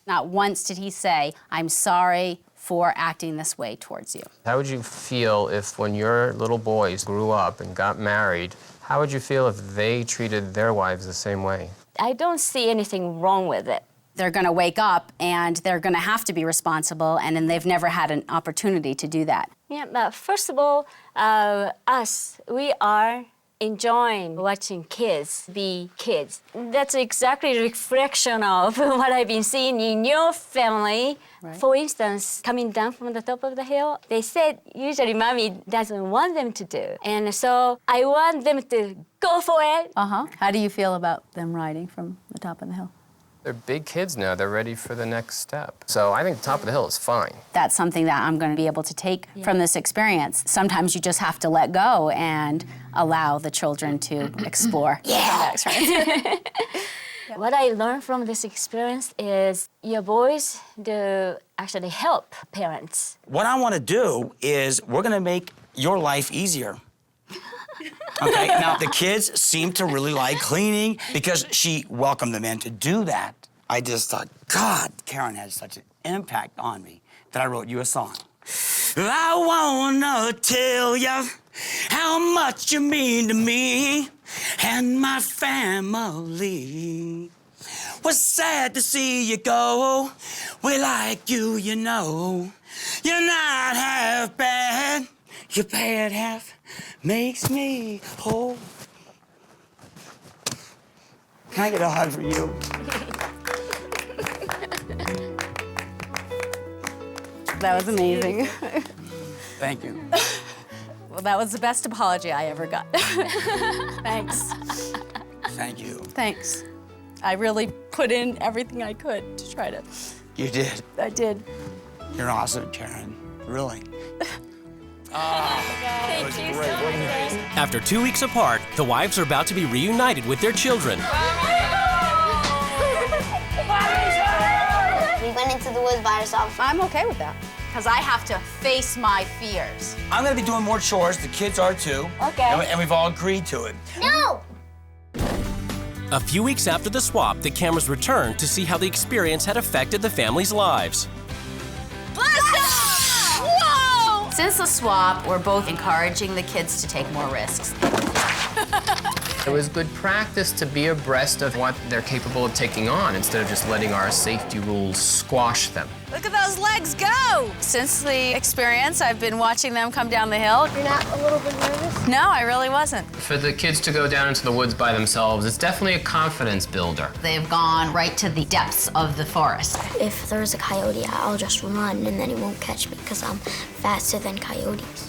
Not once did he say, I'm sorry for acting this way towards you. How would you feel if when your little boys grew up and got married, how would you feel if they treated their wives the same way? I don't see anything wrong with it. They're gonna wake up and they're gonna have to be responsible, and then they've never had an opportunity to do that. Yeah, but first of all, we are enjoying watching kids be kids. That's exactly a reflection of what I've been seeing in your family. Right. For instance, coming down from the top of the hill, they said usually mommy doesn't want them to do. And so I want them to go for it. How do you feel about them riding from the top of the hill? They're big kids now. They're ready for the next step. So I think top of the hill is fine. That's something that I'm going to be able to take from this experience. Sometimes you just have to let go and allow the children to explore. What I learned from this experience is your boys do actually help parents. What I want to do is we're going to make your life easier. Okay, now the kids seem to really like cleaning because she welcomed them in to do that. I just thought, God, Karen had such an impact on me that I wrote you a song. I wanna tell you how much you mean to me and my family. Was sad to see you go. We like you, you know. You're not half bad. Your bad half makes me whole. Can I get a hug for you? That was amazing. Thank you. Well, that was the best apology I ever got. Thanks. Thank you. Thanks. I really put in everything I could to try to. You did. I did. You're awesome, Karen. Really. Thank you so much. After 2 weeks apart, the wives are about to be reunited with their children. We went into the woods by ourselves. I'm okay with that, because I have to face my fears. I'm gonna be doing more chores. The kids are too. Okay. And we've all agreed to it. No! A few weeks after the swap, the cameras returned to see how the experience had affected the family's lives. Whoa! Since the swap, we're both encouraging the kids to take more risks. It was good practice to be abreast of what they're capable of taking on instead of just letting our safety rules squash them. Look at those legs go! Since the experience, I've been watching them come down the hill. You're not a little bit nervous? No, I really wasn't. For the kids to go down into the woods by themselves, it's definitely a confidence builder. They've gone right to the depths of the forest. If there's a coyote, I'll just run and then he won't catch me because I'm faster than coyotes.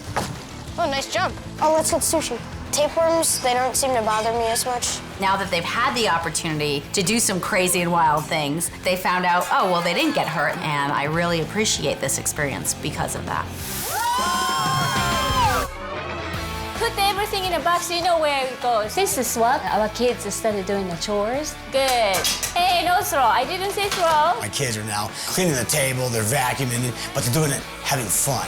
Oh, nice jump. Oh, let's get sushi. Tapeworms, they don't seem to bother me as much. Now that they've had the opportunity to do some crazy and wild things, they found out, oh, well, they didn't get hurt, and I really appreciate this experience because of that. Put everything in a box, you know where it goes. Since the swap, our kids started doing the chores. Good. Hey, no throw. I didn't say throw. My kids are now cleaning the table, they're vacuuming, but they're doing it having fun.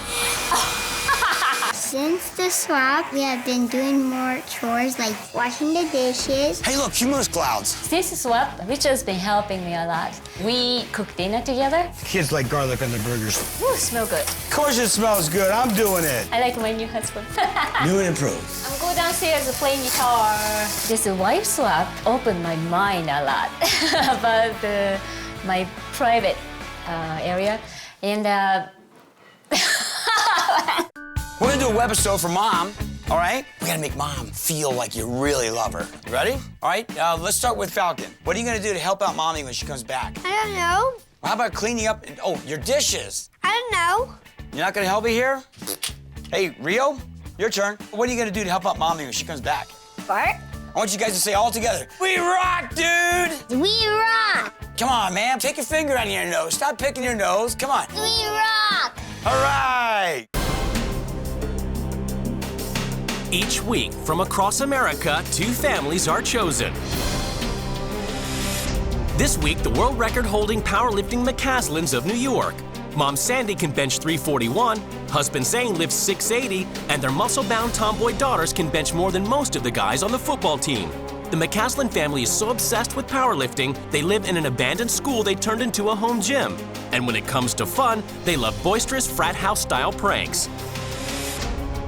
Since the swap, we have been doing more chores like washing the dishes. Hey, look, cumulus clouds. Since the swap, Richard's been helping me a lot. We cook dinner together. Kids like garlic on their burgers. Ooh, smell good. Of course it smells good. I'm doing it. I like my new husband. New and improved. I'm going downstairs playing guitar. This wife swap opened my mind a lot about my private area. And We're gonna do a webisode for Mom, all right? We gotta make Mom feel like you really love her. You ready? All right, let's start with Falcon. What are you gonna do to help out Mommy when she comes back? I don't know. Well, how about cleaning up, your dishes? I don't know. You're not gonna help me here? Hey, Rio, your turn. What are you gonna do to help out Mommy when she comes back? Bart? I want you guys to say all together, we rock, dude! We rock! Come on, man, take your finger out of your nose. Stop picking your nose, come on. We rock! All right! Each week, from across America, 2 families are chosen. This week, the world record-holding powerlifting McCaslins of New York. Mom Sandy can bench 341, husband Zane lifts 680, and their muscle-bound tomboy daughters can bench more than most of the guys on the football team. The McCaslin family is so obsessed with powerlifting, they live in an abandoned school they turned into a home gym. And when it comes to fun, they love boisterous frat house-style pranks.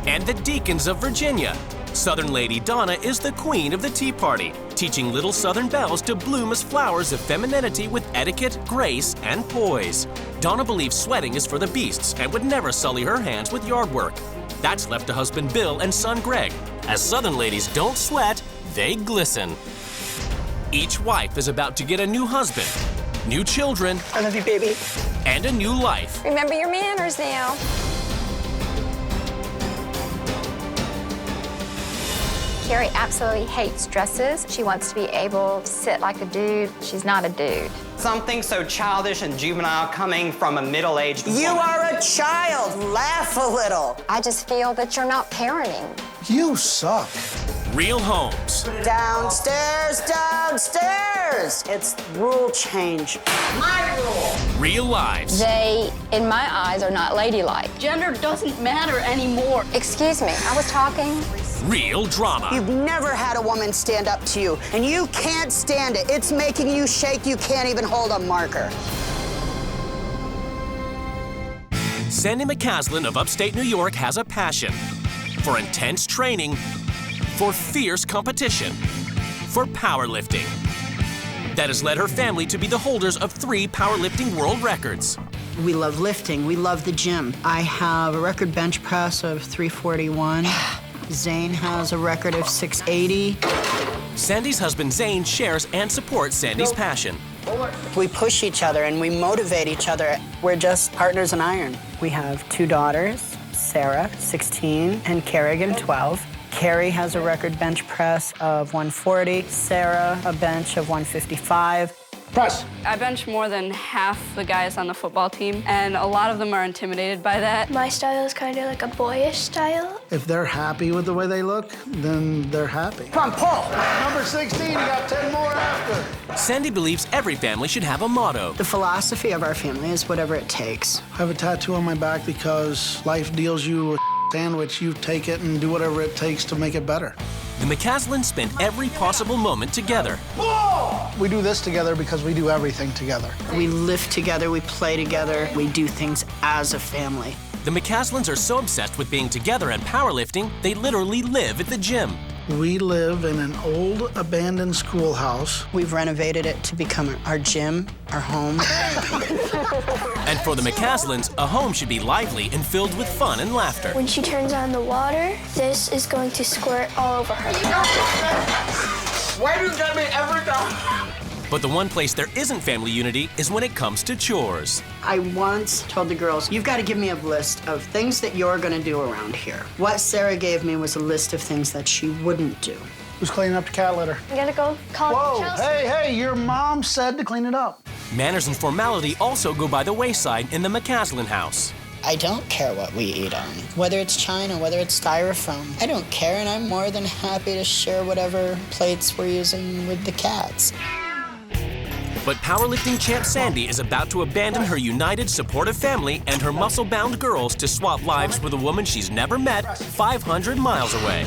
And the Deacons of Virginia. Southern Lady Donna is the queen of the Tea Party, teaching little Southern belles to bloom as flowers of femininity with etiquette, grace, and poise. Donna believes sweating is for the beasts and would never sully her hands with yard work. That's left to husband Bill and son Greg. As Southern ladies don't sweat, they glisten. Each wife is about to get a new husband, new children, I love you, baby, and a new life. Remember your manners now. Carrie absolutely hates dresses. She wants to be able to sit like a dude. She's not a dude. Something so childish and juvenile coming from a middle-aged woman. You are a child. Laugh a little. I just feel that you're not parenting. You suck. Real homes. Downstairs, downstairs. It's rule change. My rule. Real lives. They, in my eyes, are not ladylike. Gender doesn't matter anymore. Excuse me, I was talking. Real drama. You've never had a woman stand up to you, and you can't stand it. It's making you shake. You can't even hold a marker. Sandy McCaslin of upstate New York has a passion for intense training, for fierce competition, for powerlifting. That has led her family to be the holders of 3 powerlifting world records. We love lifting. We love the gym. I have a record bench press of 341. Zane has a record of 680. Sandy's husband Zane shares and supports Sandy's passion. We push each other and we motivate each other. We're just partners in iron. We have 2 daughters, Sarah, 16, and Kerrigan, 12. Carrie has a record bench press of 140. Sarah, a bench of 155. Press. I bench more than half the guys on the football team, and a lot of them are intimidated by that. My style is kind of like a boyish style. If they're happy with the way they look, then they're happy. Come on, pull. Number 16, you got 10 more after. Sandy believes every family should have a motto. The philosophy of our family is whatever it takes. I have a tattoo on my back because life deals you a sandwich. You take it and do whatever it takes to make it better. The McCaslins spend every possible moment together. We do this together because we do everything together. We live together, we play together, we do things as a family. The McCaslins are so obsessed with being together and powerlifting, they literally live at the gym. We live in an old abandoned schoolhouse. We've renovated it to become our gym, our home. And for the McCaslins, a home should be lively and filled with fun and laughter. When she turns on the water, this is going to squirt all over her. Why do you get me every time? But the one place there isn't family unity is when it comes to chores. I once told the girls, you've got to give me a list of things that you're going to do around here. What Sarah gave me was a list of things that she wouldn't do. Who's cleaning up the cat litter? I'm gonna go call Chelsea. Hey, your mom said to clean it up. Manners and formality also go by the wayside in the McCaslin house. I don't care what we eat on, whether it's china, whether it's styrofoam. I don't care, and I'm more than happy to share whatever plates we're using with the cats. But powerlifting champ Sandy is about to abandon her united, supportive family and her muscle-bound girls to swap lives with a woman she's never met 500 miles away.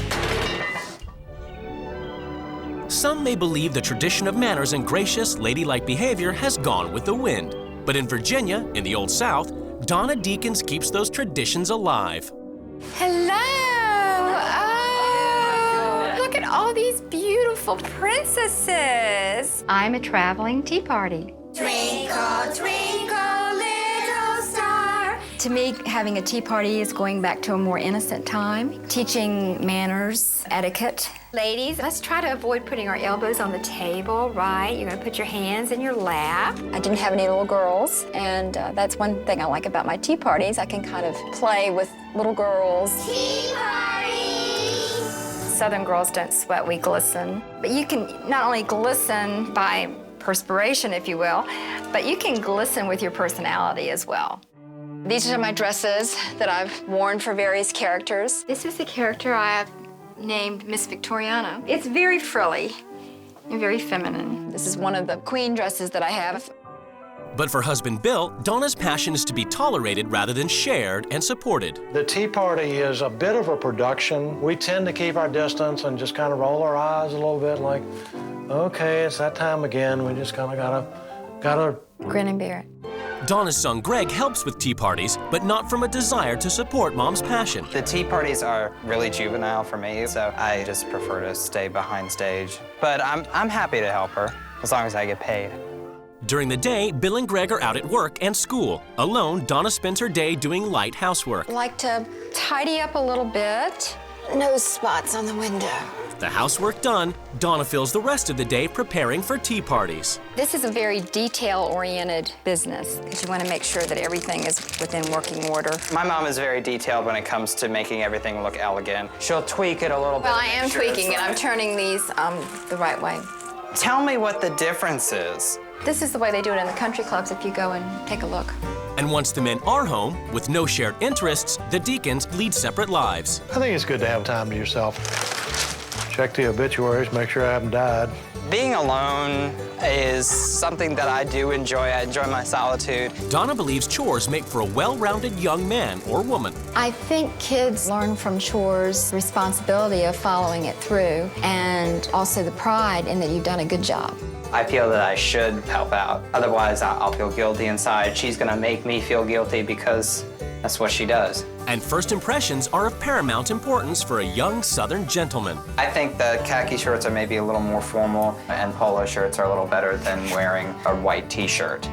Some may believe the tradition of manners and gracious, ladylike behavior has gone with the wind. But in Virginia, in the Old South, Donna Deakins keeps those traditions alive. Hello! Oh, look at all these beautiful princesses. I'm a traveling tea party. Twinkle, twinkle, little star. To me, having a tea party is going back to a more innocent time, teaching manners, etiquette. Ladies, let's try to avoid putting our elbows on the table, right? You're gonna put your hands in your lap. I didn't have any little girls, and that's one thing I like about my tea parties. I can kind of play with little girls. Tea party! Southern girls don't sweat, we glisten. But you can not only glisten by perspiration, if you will, but you can glisten with your personality as well. These are my dresses that I've worn for various characters. This is the character I have named Miss Victoriana. It's very frilly and very feminine. This is one of the queen dresses that I have. But for husband Bill, Donna's passion is to be tolerated rather than shared and supported. The tea party is a bit of a production. We tend to keep our distance and just kind of roll our eyes a little bit like, okay, it's that time again. We just kind of gotta grin and bear it. Donna's son Greg helps with tea parties, but not from a desire to support Mom's passion. The tea parties are really juvenile for me, so I just prefer to stay behind stage. But I'm happy to help her, as long as I get paid. During the day, Bill and Greg are out at work and school. Alone, Donna spends her day doing light housework. I like to tidy up a little bit. Nose spots on the window. The housework done, Donna fills the rest of the day preparing for tea parties. This is a very detail-oriented business because you want to make sure that everything is within working order. My mom is very detailed when it comes to making everything look elegant. She'll tweak it a little bit. Well, I am tweaking it. I'm turning these the right way. Tell me what the difference is. This is the way they do it in the country clubs if you go and take a look. And once the men are home, with no shared interests, the Deakins lead separate lives. I think it's good to have time to yourself. Check the obituaries, make sure I haven't died. Being alone is something that I do enjoy. I enjoy my solitude. Donna believes chores make for a well-rounded young man or woman. I think kids learn from chores responsibility of following it through and also the pride in that you've done a good job. I feel that I should help out. Otherwise, I'll feel guilty inside. She's gonna make me feel guilty because that's what she does. And first impressions are of paramount importance for a young Southern gentleman. I think the khaki shirts are maybe a little more formal and polo shirts are a little better than wearing a white t-shirt.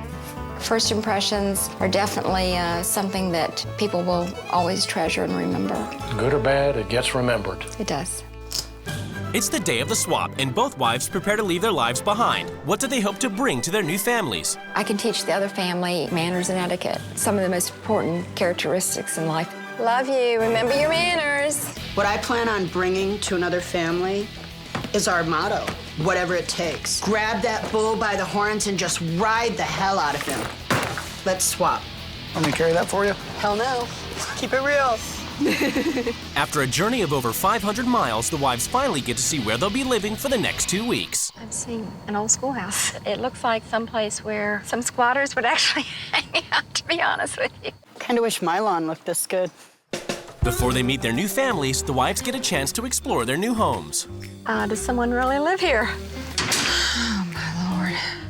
First impressions are definitely something that people will always treasure and remember. Good or bad, it gets remembered. It does. It's the day of the swap, and both wives prepare to leave their lives behind. What do they hope to bring to their new families? I can teach the other family manners and etiquette, some of the most important characteristics in life. Love you. Remember your manners. What I plan on bringing to another family is our motto, whatever it takes. Grab that bull by the horns and just ride the hell out of him. Let's swap. Want me to carry that for you? Hell no. Keep it real. After a journey of over 500 miles, the wives finally get to see where they'll be living for the next 2 weeks. I've seen an old schoolhouse. It looks like someplace where some squatters would actually hang out, to be honest with you. Kind of wish my lawn looked this good. Before they meet their new families, the wives get a chance to explore their new homes. Does someone really live here?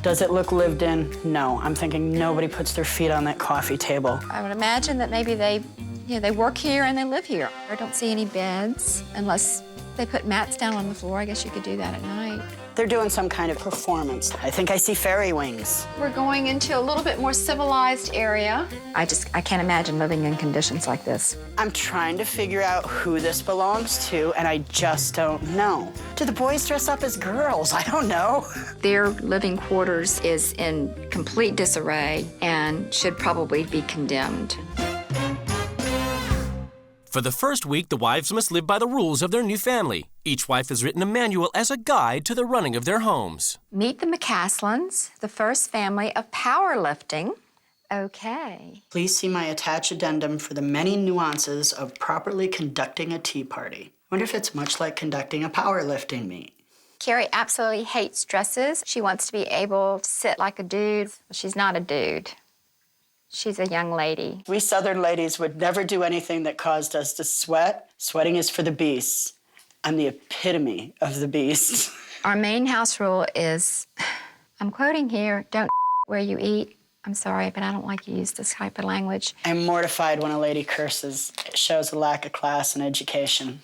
Does it look lived in? No. I'm thinking nobody puts their feet on that coffee table. I would imagine that maybe they work here and they live here. I don't see any beds unless they put mats down on the floor. I guess you could do that at night. They're doing some kind of performance. I think I see fairy wings. We're going into a little bit more civilized area. I can't imagine living in conditions like this. I'm trying to figure out who this belongs to, and I just don't know. Do the boys dress up as girls? I don't know. Their living quarters is in complete disarray and should probably be condemned. For the first week, the wives must live by the rules of their new family. Each wife has written a manual as a guide to the running of their homes. Meet the McCaslins, the first family of powerlifting. Okay. Please see my attached addendum for the many nuances of properly conducting a tea party. Wonder if it's much like conducting a powerlifting meet. Carrie absolutely hates dresses. She wants to be able to sit like a dude. She's not a dude. She's a young lady. We Southern ladies would never do anything that caused us to sweat. Sweating is for the beasts. I'm the epitome of the beast. Our main house rule is, I'm quoting here, don't where you eat. I'm sorry, but I don't like to use this type of language. I'm mortified when a lady curses. It shows a lack of class and education.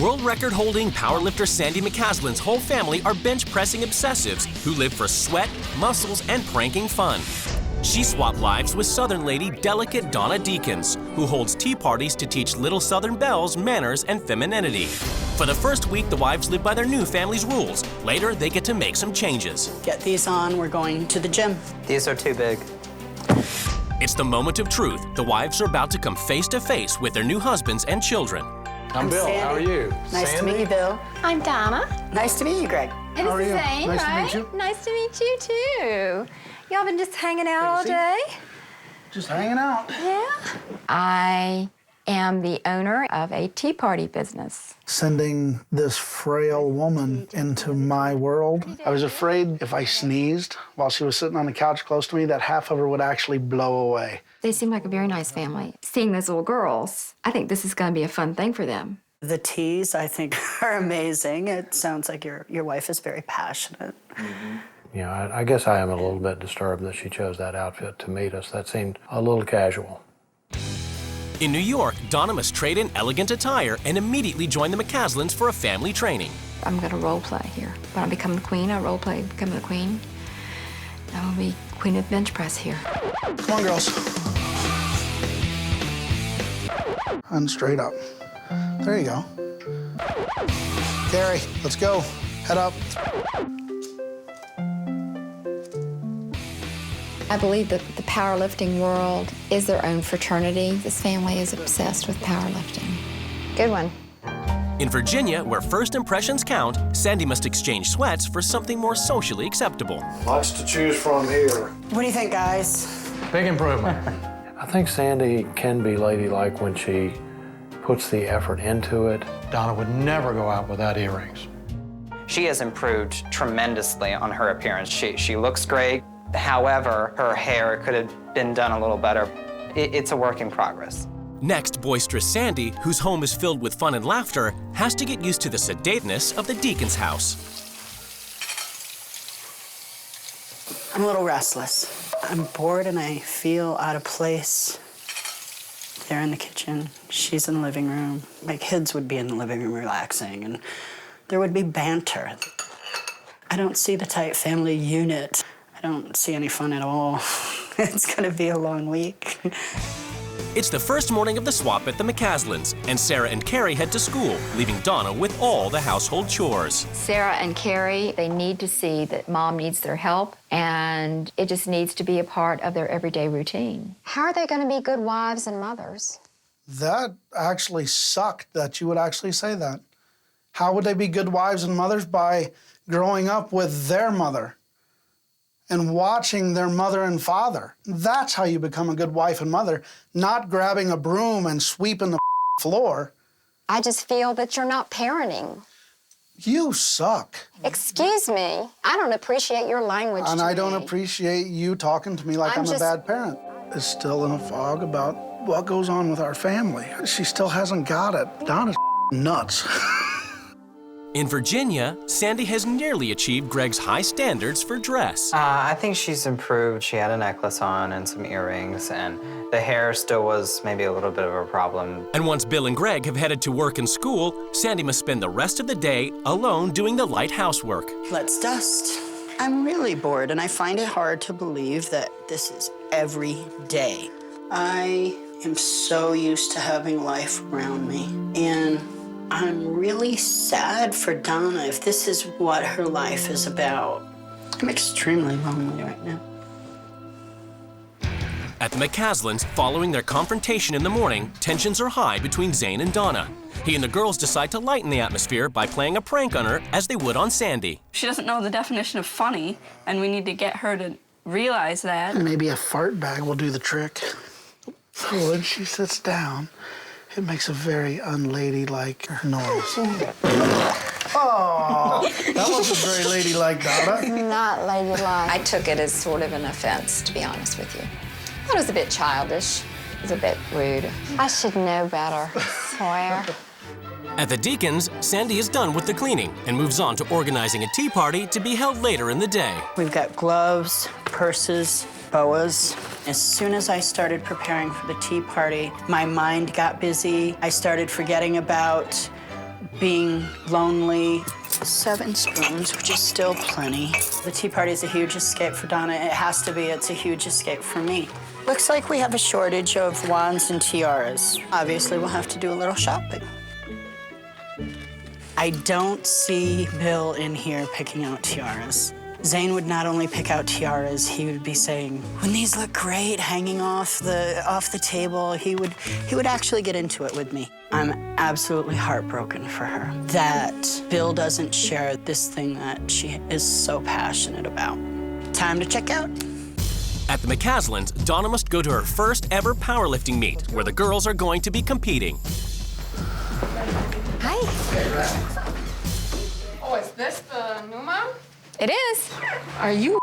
World record-holding powerlifter Sandy McCaslin's whole family are bench-pressing obsessives who live for sweat, muscles, and pranking fun. She swapped lives with Southern lady Delicate Donna Deacons, who holds tea parties to teach little Southern belles manners and femininity. For the first week, the wives live by their new family's rules. Later, they get to make some changes. Get these on, we're going to the gym. These are too big. It's the moment of truth. The wives are about to come face to face with their new husbands and children. I'm Bill, Sandy. how are you? Nice Sandy? to meet you, Bill. I'm Donna. Nice to meet you, Greg. And How are this is you? Zane, Nice to right? meet you. Nice to meet you, too. Y'all been just hanging out all day? Just hanging out. Yeah. I am the owner of a tea party business. Sending this frail woman into my world. I was afraid if I sneezed while she was sitting on the couch close to me, that half of her would actually blow away. They seem like a very nice family. Seeing those little girls, I think this is going to be a fun thing for them. The teas, I think, are amazing. It sounds like your wife is very passionate. Mm-hmm. You know, I guess I am a little bit disturbed that she chose that outfit to meet us. That seemed a little casual. In New York, Donna must trade in elegant attire and immediately join the McCaslins for a family training. I'm going to role play here. When I become the queen, I role play becoming the queen. I will be queen of bench press here. Come on, girls. And straight up. There you go. Carrie, let's go. Head up. I believe that the powerlifting world is their own fraternity. This family is obsessed with powerlifting. Good one. In Virginia, where first impressions count, Sandy must exchange sweats for something more socially acceptable. Lots to choose from here. What do you think, guys? Big improvement. I think Sandy can be ladylike when she puts the effort into it. Donna would never go out without earrings. She has improved tremendously on her appearance. She looks great. However, her hair could have been done a little better. It's a work in progress. Next, boisterous Sandy, whose home is filled with fun and laughter, has to get used to the sedateness of the Deacon's house. I'm a little restless. I'm bored and I feel out of place. They're in the kitchen, she's in the living room. My kids would be in the living room relaxing, and there would be banter. I don't see the tight family unit. I don't see any fun at all. It's gonna be a long week. It's the first morning of the swap at the McCaslins, and Sarah and Carrie head to school, leaving Donna with all the household chores. Sarah and Carrie, they need to see that mom needs their help, and it just needs to be a part of their everyday routine. How are they going to be good wives and mothers? That actually sucked that you would actually say that. How would they be good wives and mothers? By growing up with their mother and watching their mother and father. That's how you become a good wife and mother, not grabbing a broom and sweeping the floor. I just feel that you're not parenting. You suck. Excuse me. I don't appreciate your language. And to I don't me. appreciate you talking to me like I'm a bad parent. is still in a fog about what goes on with our family. She still hasn't got it. Donna's nuts. In Virginia, Sandy has nearly achieved Greg's high standards for dress. I think she's improved. She had a necklace on and some earrings, and the hair still was maybe a little bit of a problem. And once Bill and Greg have headed to work and school, Sandy must spend the rest of the day alone doing the light housework. Let's dust. I'm really bored, and I find it hard to believe that this is every day. I am so used to having life around me, and I'm really sad for Donna if this is what her life is about. I'm extremely lonely right now. At the McCaslins, following their confrontation in the morning, tensions are high between Zane and Donna. He and the girls decide to lighten the atmosphere by playing a prank on her as they would on Sandy. She doesn't know the definition of funny, and we need to get her to realize that. Maybe a fart bag will do the trick. When she sits down, it makes a very unladylike noise. Oh, that wasn't very ladylike, Donna. Not ladylike. I took it as sort of an offense, to be honest with you. I thought it was a bit childish. It was a bit rude. I should know better, I swear. At the Deacons, Sandy is done with the cleaning and moves on to organizing a tea party to be held later in the day. We've got gloves, purses, boas. As soon as I started preparing for the tea party, my mind got busy. I started forgetting about being lonely. 7 spoons, which is still plenty. The tea party is a huge escape for Donna. It has to be. It's a huge escape for me. Looks like we have a shortage of wands and tiaras. Obviously, we'll have to do a little shopping. I don't see Bill in here picking out tiaras. Zane would not only pick out tiaras, he would be saying, "Wouldn't these look great hanging off the table?" He would actually get into it with me. I'm absolutely heartbroken for her that Bill doesn't share this thing that she is so passionate about. Time to check out. At the McCaslins, Donna must go to her first ever powerlifting meet, where the girls are going to be competing. Hi. Oh, is this the new mom? It is. Are you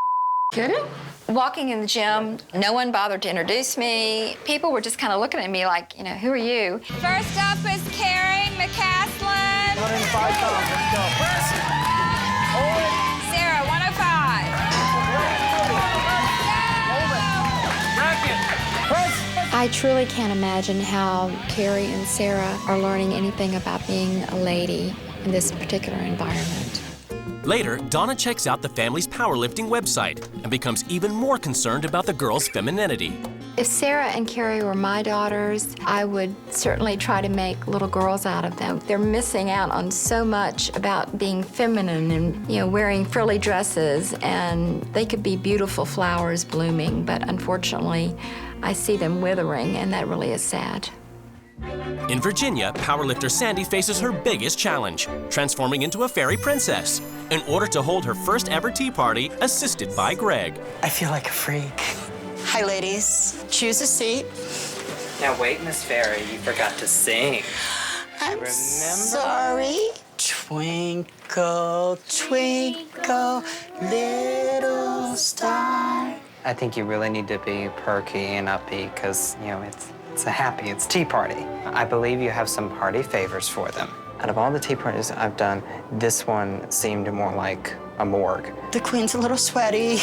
kidding? Walking in the gym, no one bothered to introduce me. People were just kind of looking at me like, you know, who are you? First up is Carrie McCaslin. 105 pounds, let's go. Sarah, 105. I truly can't imagine how Carrie and Sarah are learning anything about being a lady in this particular environment. Later, Donna checks out the family's powerlifting website and becomes even more concerned about the girls' femininity. If Sarah and Carrie were my daughters, I would certainly try to make little girls out of them. They're missing out on so much about being feminine and, you know, wearing frilly dresses, and they could be beautiful flowers blooming, but unfortunately, I see them withering, and that really is sad. In Virginia, powerlifter Sandy faces her biggest challenge, transforming into a fairy princess, in order to hold her first ever tea party, assisted by Greg. I feel like a freak. Hi, ladies. Choose a seat. Now wait, Miss Fairy, you forgot to sing. I'm sorry. Twinkle, twinkle, little star. I think you really need to be perky and upbeat because, you know, it's tea party. I believe you have some party favors for them. Out of all the tea parties I've done, this one seemed more like a morgue. The queen's a little sweaty,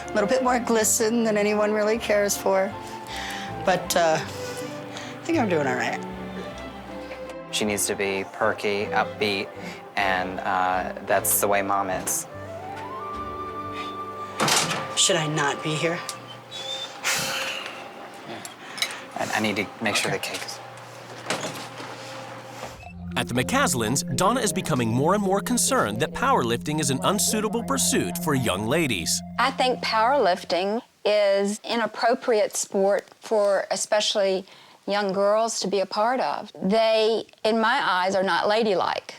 a little bit more glisten than anyone really cares for. But I think I'm doing all right. She needs to be perky, upbeat, and that's the way Mom is. Should I not be here? I need to make sure the cake is... At the McCaslins, Donna is becoming more and more concerned that powerlifting is an unsuitable pursuit for young ladies. I think powerlifting is an inappropriate sport for especially young girls to be a part of. They, in my eyes, are not ladylike.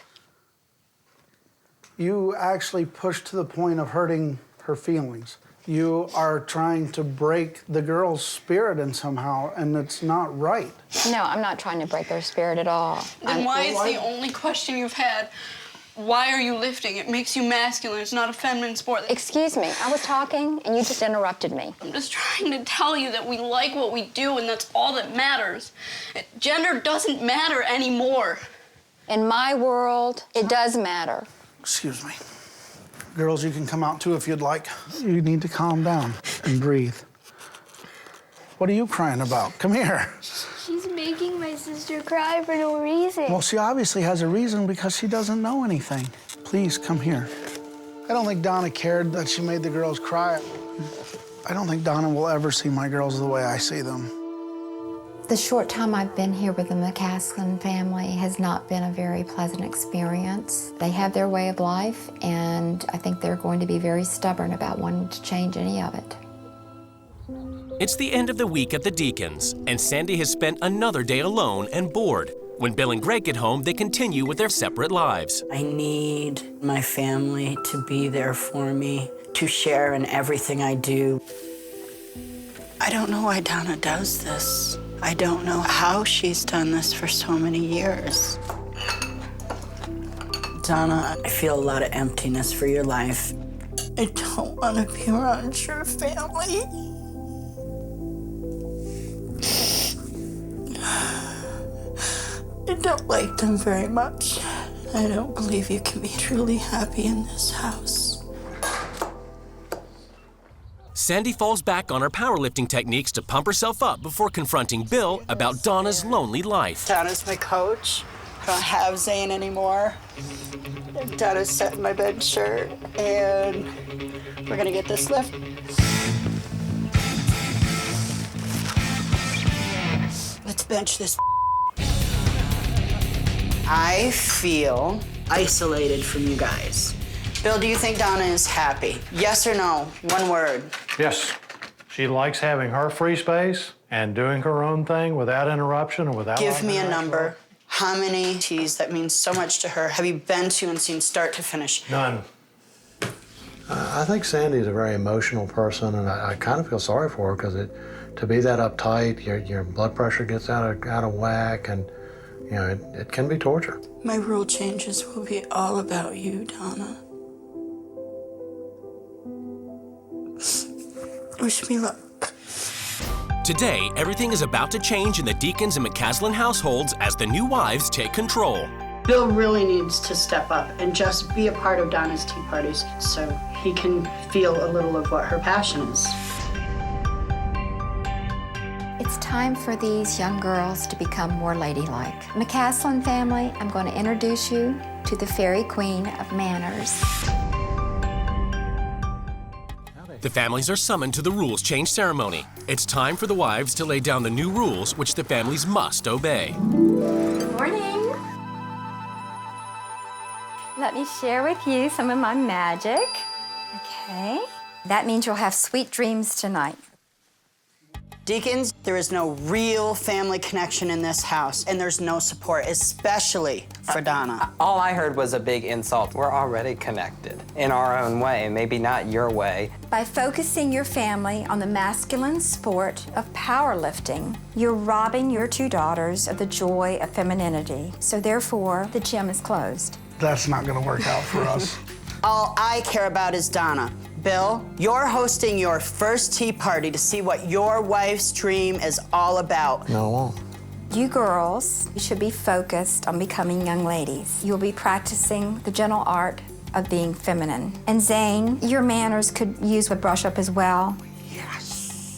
You actually push to the point of hurting her feelings. You are trying to break the girl's spirit in somehow, and it's not right. No, I'm not trying to break their spirit at all. Then why is the only question you've had Why are you lifting? It makes you masculine. It's not a feminine sport. Excuse me, I was talking and you just interrupted me. I'm just trying to tell you that we like what we do and that's all that matters. Gender doesn't matter anymore. In my world, it does matter. Excuse me. Girls, you can come out too if you'd like. You need to calm down and breathe. What are you crying about? Come here. She's making my sister cry for no reason. Well, she obviously has a reason because she doesn't know anything. Please, come here. I don't think Donna cared that she made the girls cry. I don't think Donna will ever see my girls the way I see them. The short time I've been here with the McCaslin family has not been a very pleasant experience. They have their way of life, and I think they're going to be very stubborn about wanting to change any of it. It's the end of the week at the Deacons, and Sandy has spent another day alone and bored. When Bill and Greg get home, they continue with their separate lives. I need my family to be there for me, to share in everything I do. I don't know why Donna does this. I don't know how she's done this for so many years. Donna, I feel a lot of emptiness for your life. I don't want to be around your family. I don't like them very much. I don't believe you can be truly happy in this house. Sandy falls back on her powerlifting techniques to pump herself up before confronting Bill about Donna's lonely life. Donna's my coach. I don't have Zane anymore. Donna's setting my bed shirt, and we're gonna get this lift. Let's bench this. I feel isolated from you guys. Bill, do you think Donna is happy? Yes or no? One word. Yes. She likes having her free space and doing her own thing without interruption and without... Give me a number. How many teas that means so much to her have you been to and seen start to finish? None. I think Sandy's a very emotional person, and I kind of feel sorry for her because to be that uptight, your blood pressure gets out of whack, and you know it can be torture. My rule changes will be all about you, Donna. Wish me luck. Today, everything is about to change in the Deacons and McCaslin households as the new wives take control. Bill really needs to step up and just be a part of Donna's tea parties so he can feel a little of what her passion is. It's time for these young girls to become more ladylike. McCaslin family, I'm going to introduce you to the fairy queen of manners. The families are summoned to the rules change ceremony. It's time for the wives to lay down the new rules which the families must obey. Good morning. Let me share with you some of my magic. Okay. That means you'll have sweet dreams tonight. Deacons, there is no real family connection in this house, and there's no support, especially for Donna. All I heard was a big insult. We're already connected in our own way, maybe not your way. By focusing your family on the masculine sport of powerlifting, you're robbing your two daughters of the joy of femininity. So therefore, the gym is closed. That's not gonna work out for us. All I care about is Donna. Bill, you're hosting your first tea party to see what your wife's dream is all about. No, I won't. You girls should be focused on becoming young ladies. You'll be practicing the gentle art of being feminine. And Zane, your manners could use a brush up as well.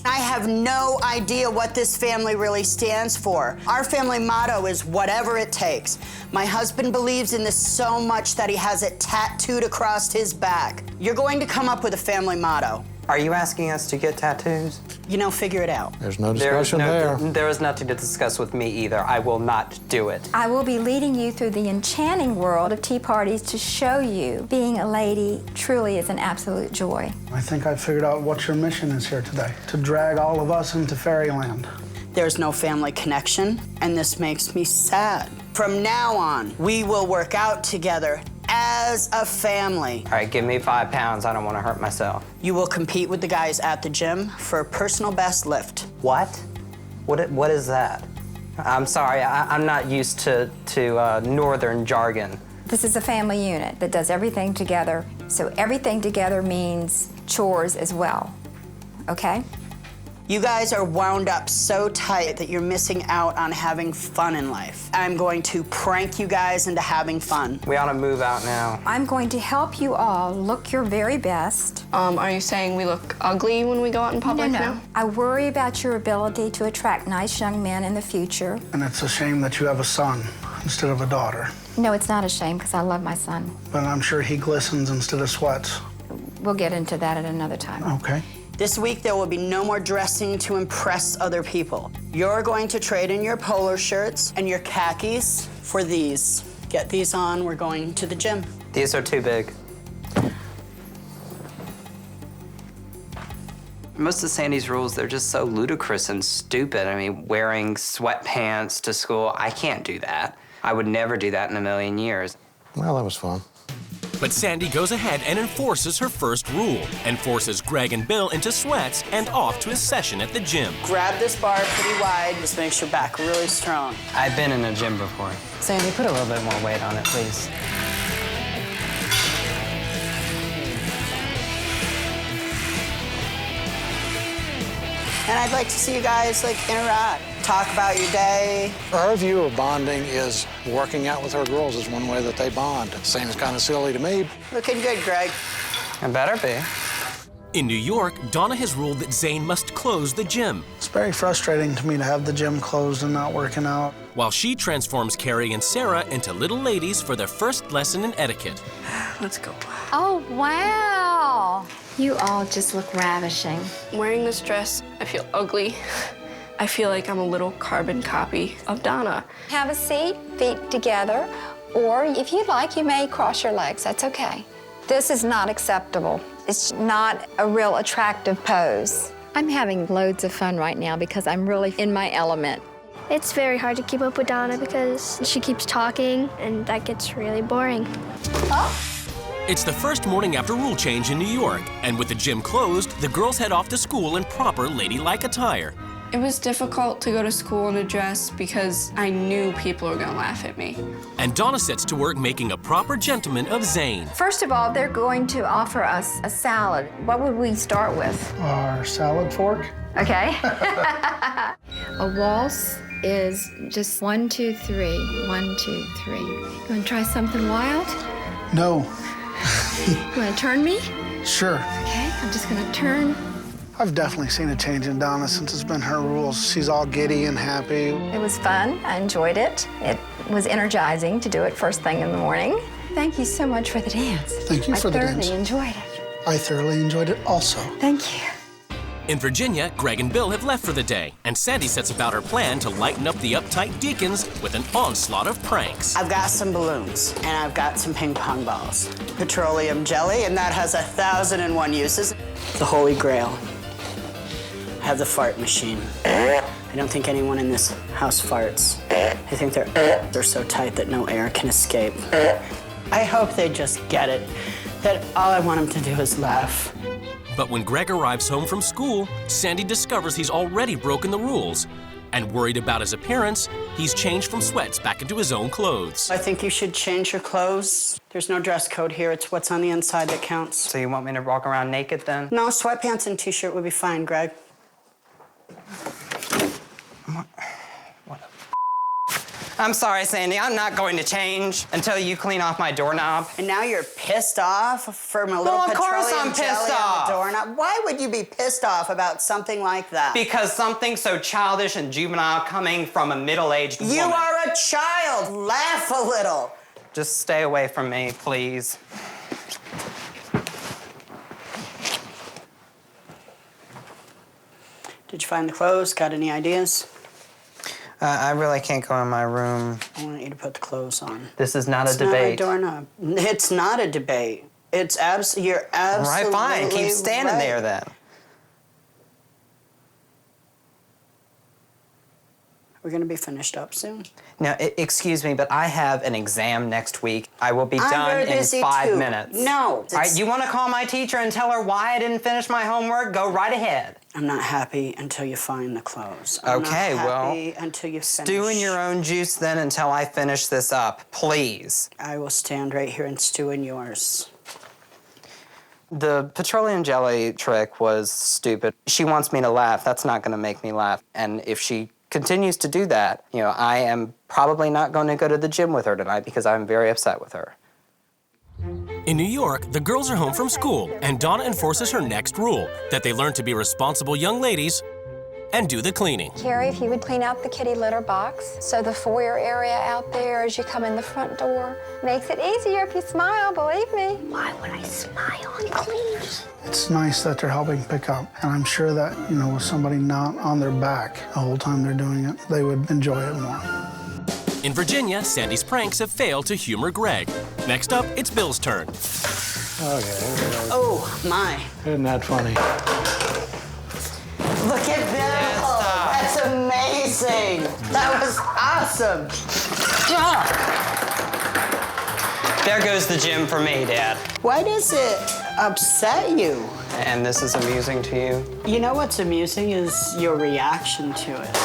I have no idea what this family really stands for. Our family motto is whatever it takes. My husband believes in this so much that he has it tattooed across his back. You're going to come up with a family motto. Are you asking us to get tattoos? You know, figure it out. There's no discussion there. There is nothing to discuss with me either. I will not do it. I will be leading you through the enchanting world of tea parties to show you being a lady truly is an absolute joy. I think I figured out what your mission is here today, to drag all of us into fairyland. There's no family connection, and this makes me sad. From now on, we will work out together as a family. All right, give me 5 pounds. I don't want to hurt myself. You will compete with the guys at the gym for a personal best lift. What? What is that? I'm sorry, I'm not used to northern jargon. This is a family unit that does everything together, so everything together means chores as well, okay? You guys are wound up so tight that you're missing out on having fun in life. I'm going to prank you guys into having fun. We ought to move out now. I'm going to help you all look your very best. Are you saying we look ugly when we go out in public now? I worry about your ability to attract nice young men in the future. And it's a shame that you have a son instead of a daughter. No, it's not a shame because I love my son. But I'm sure he glistens instead of sweats. We'll get into that at another time. Okay. This week, there will be no more dressing to impress other people. You're going to trade in your polo shirts and your khakis for these. Get these on, we're going to the gym. These are too big. Most of Sandy's rules, they're just so ludicrous and stupid. I mean, wearing sweatpants to school, I can't do that. I would never do that in a million years. Well, that was fun. But Sandy goes ahead and enforces her first rule and forces Greg and Bill into sweats and off to his session at the gym. Grab this bar pretty wide. This makes your back really strong. I've been in a gym before. Sandy, put a little bit more weight on it, please. And I'd like to see you guys, interact. Talk about your day. Her view of bonding is working out with her girls is one way that they bond. It seems kind of silly to me. Looking good, Greg. It better be. In New York, Donna has ruled that Zane must close the gym. It's very frustrating to me to have the gym closed and not working out. While she transforms Carrie and Sarah into little ladies for their first lesson in etiquette. Let's go. Oh, wow. You all just look ravishing. Wearing this dress, I feel ugly. I feel like I'm a little carbon copy of Donna. Have a seat, feet together, or if you'd like, you may cross your legs. That's okay. This is not acceptable. It's not a real attractive pose. I'm having loads of fun right now because I'm really in my element. It's very hard to keep up with Donna because she keeps talking, and that gets really boring. It's the first morning after rule change in New York, and with the gym closed, the girls head off to school in proper ladylike attire. It was difficult to go to school in a dress because I knew people were gonna laugh at me. And Donna sets to work making a proper gentleman of Zane. First of all, they're going to offer us a salad. What would we start with? Our salad fork. Okay. A waltz is just 1, 2, 3, 1, 2, 3. You want to try something wild? No. You want to turn me? Sure. Okay, I'm just going to turn. I've definitely seen a change in Donna since it's been her rules. She's all giddy and happy. It was fun. I enjoyed it. It was energizing to do it first thing in the morning. Thank you so much for the dance. Thank you for the dance. I thoroughly enjoyed it. I thoroughly enjoyed it also. Thank you. In Virginia, Greg and Bill have left for the day, and Sandy sets about her plan to lighten up the uptight deacons with an onslaught of pranks. I've got some balloons, and I've got some ping pong balls. Petroleum jelly, and that has 1,001 uses. The Holy Grail. I have the fart machine. I don't think anyone in this house farts. I think they're so tight that no air can escape. I hope they just get it, that all I want them to do is laugh. But when Greg arrives home from school, Sandy discovers he's already broken the rules. And worried about his appearance, he's changed from sweats back into his own clothes. I think you should change your clothes. There's no dress code here. It's what's on the inside that counts. So you want me to walk around naked then? No, sweatpants and t-shirt would be fine, Greg. I'm sorry, Sandy. I'm not going to change until you clean off my doorknob. And now you're pissed off from a little petroleum jelly on the doorknob? Why would you be pissed off about something like that? Because something so childish and juvenile coming from a middle-aged woman. You are a child. Laugh a little. Just stay away from me, please. Did you find the clothes? Got any ideas? I really can't go in my room. I want you to put the clothes on. This is not a debate. It's not a doorknob. It's not a debate. You're absolutely All right, fine. Keep standing right. there then. We're going to be finished up soon. Now, excuse me, but I have an exam next week. I will be done in 5 minutes. No. All right, you want to call my teacher and tell her why I didn't finish my homework? Go right ahead. I'm not happy until you find the clothes. I'm Okay, not well, happy until you finish. stew in your own juice then until I finish this up, please. I will stand right here and stew in yours. The petroleum jelly trick was stupid. She wants me to laugh. That's not going to make me laugh. And if she continues to do that, you know, I am probably not going to go to the gym with her tonight because I'm very upset with her. In New York, the girls are home from school, and Donna enforces her next rule, that they learn to be responsible young ladies and do the cleaning. Carrie, if you would clean out the kitty litter box, so the foyer area out there as you come in the front door. Makes it easier if you smile, believe me. Why would I smile and clean? It's nice that they're helping pick up, and I'm sure that, you know, with somebody not on their back the whole time they're doing it, they would enjoy it more. In Virginia, Sandy's pranks have failed to humor Greg. Next up, it's Bill's turn. Okay, here we go. Oh, my. Isn't that funny? Look at Bill. That's amazing. That was awesome. There goes the gym for me, Dad. Why does it upset you? And this is amusing to you? You know what's amusing is your reaction to it.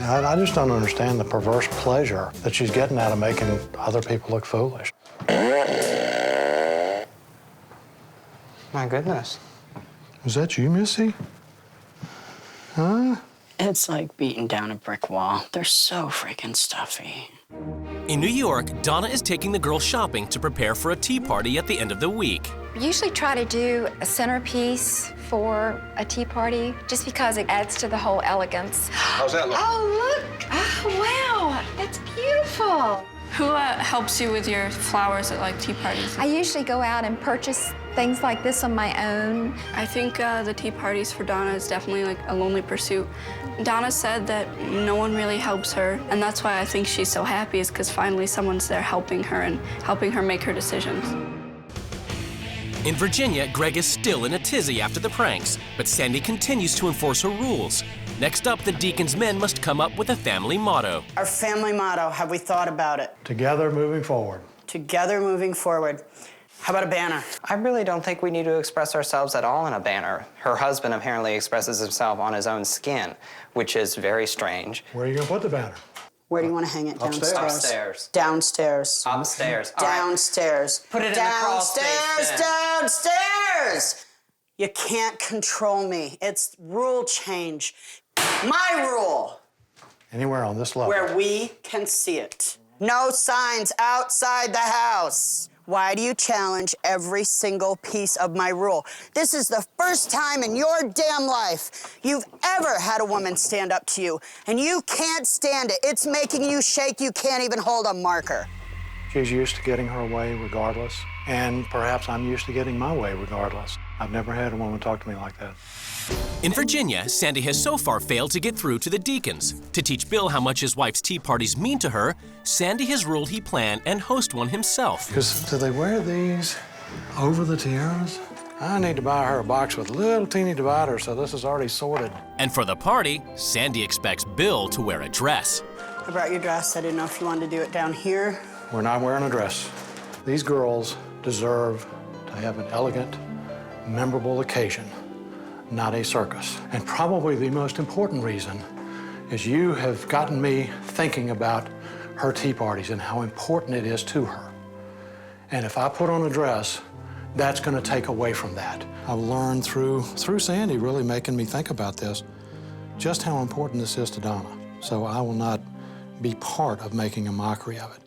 I just don't understand the perverse pleasure that she's getting out of making other people look foolish. My goodness. Is that you, Missy? Huh? It's like beating down a brick wall. They're so freaking stuffy. In New York, Donna is taking the girls shopping to prepare for a tea party at the end of the week. Usually try to do a centerpiece for a tea party, just because it adds to the whole elegance. How's that look? Oh, look. Oh, wow. That's beautiful. Who helps you with your flowers at like tea parties? I usually go out and purchase things like this on my own. I think the tea parties for Donna is definitely like a lonely pursuit. Donna said that no one really helps her, and that's why I think she's so happy, is because finally someone's there helping her and helping her make her decisions. In Virginia, Greg is still in a tizzy after the pranks, but Sandy continues to enforce her rules. Next up, the Deacon's men must come up with a family motto. Our family motto, have we thought about it? Together moving forward. Together moving forward. How about a banner? I really don't think we need to express ourselves at all in a banner. Her husband apparently expresses himself on his own skin, which is very strange. Where are you going to put the banner? Where do you want to hang it? Upstairs? Upstairs. Downstairs. Upstairs. All right. Downstairs. Put it in the crawl space then. Downstairs! You can't control me. It's rule change. My rule. Anywhere on this level. Where we can see it. No signs outside the house. Why do you challenge every single piece of my rule? This is the first time in your damn life you've ever had a woman stand up to you, and you can't stand it. It's making you shake. You can't even hold a marker. She's used to getting her way regardless, and perhaps I'm used to getting my way regardless. I've never had a woman talk to me like that. In Virginia, Sandy has so far failed to get through to the Deacons. To teach Bill how much his wife's tea parties mean to her, Sandy has ruled he plan and host one himself. Because do they wear these over the tiaras? I need to buy her a box with little teeny dividers, so this is already sorted. And for the party, Sandy expects Bill to wear a dress. I brought your dress. I didn't know if you wanted to do it down here. We're not wearing a dress. These girls deserve to have an elegant, memorable occasion, not a circus. And probably the most important reason is you have gotten me thinking about her tea parties and how important it is to her. And if I put on a dress, that's going to take away from that. I've learned through Sandy really making me think about this, just how important this is to Donna. So I will not be part of making a mockery of it.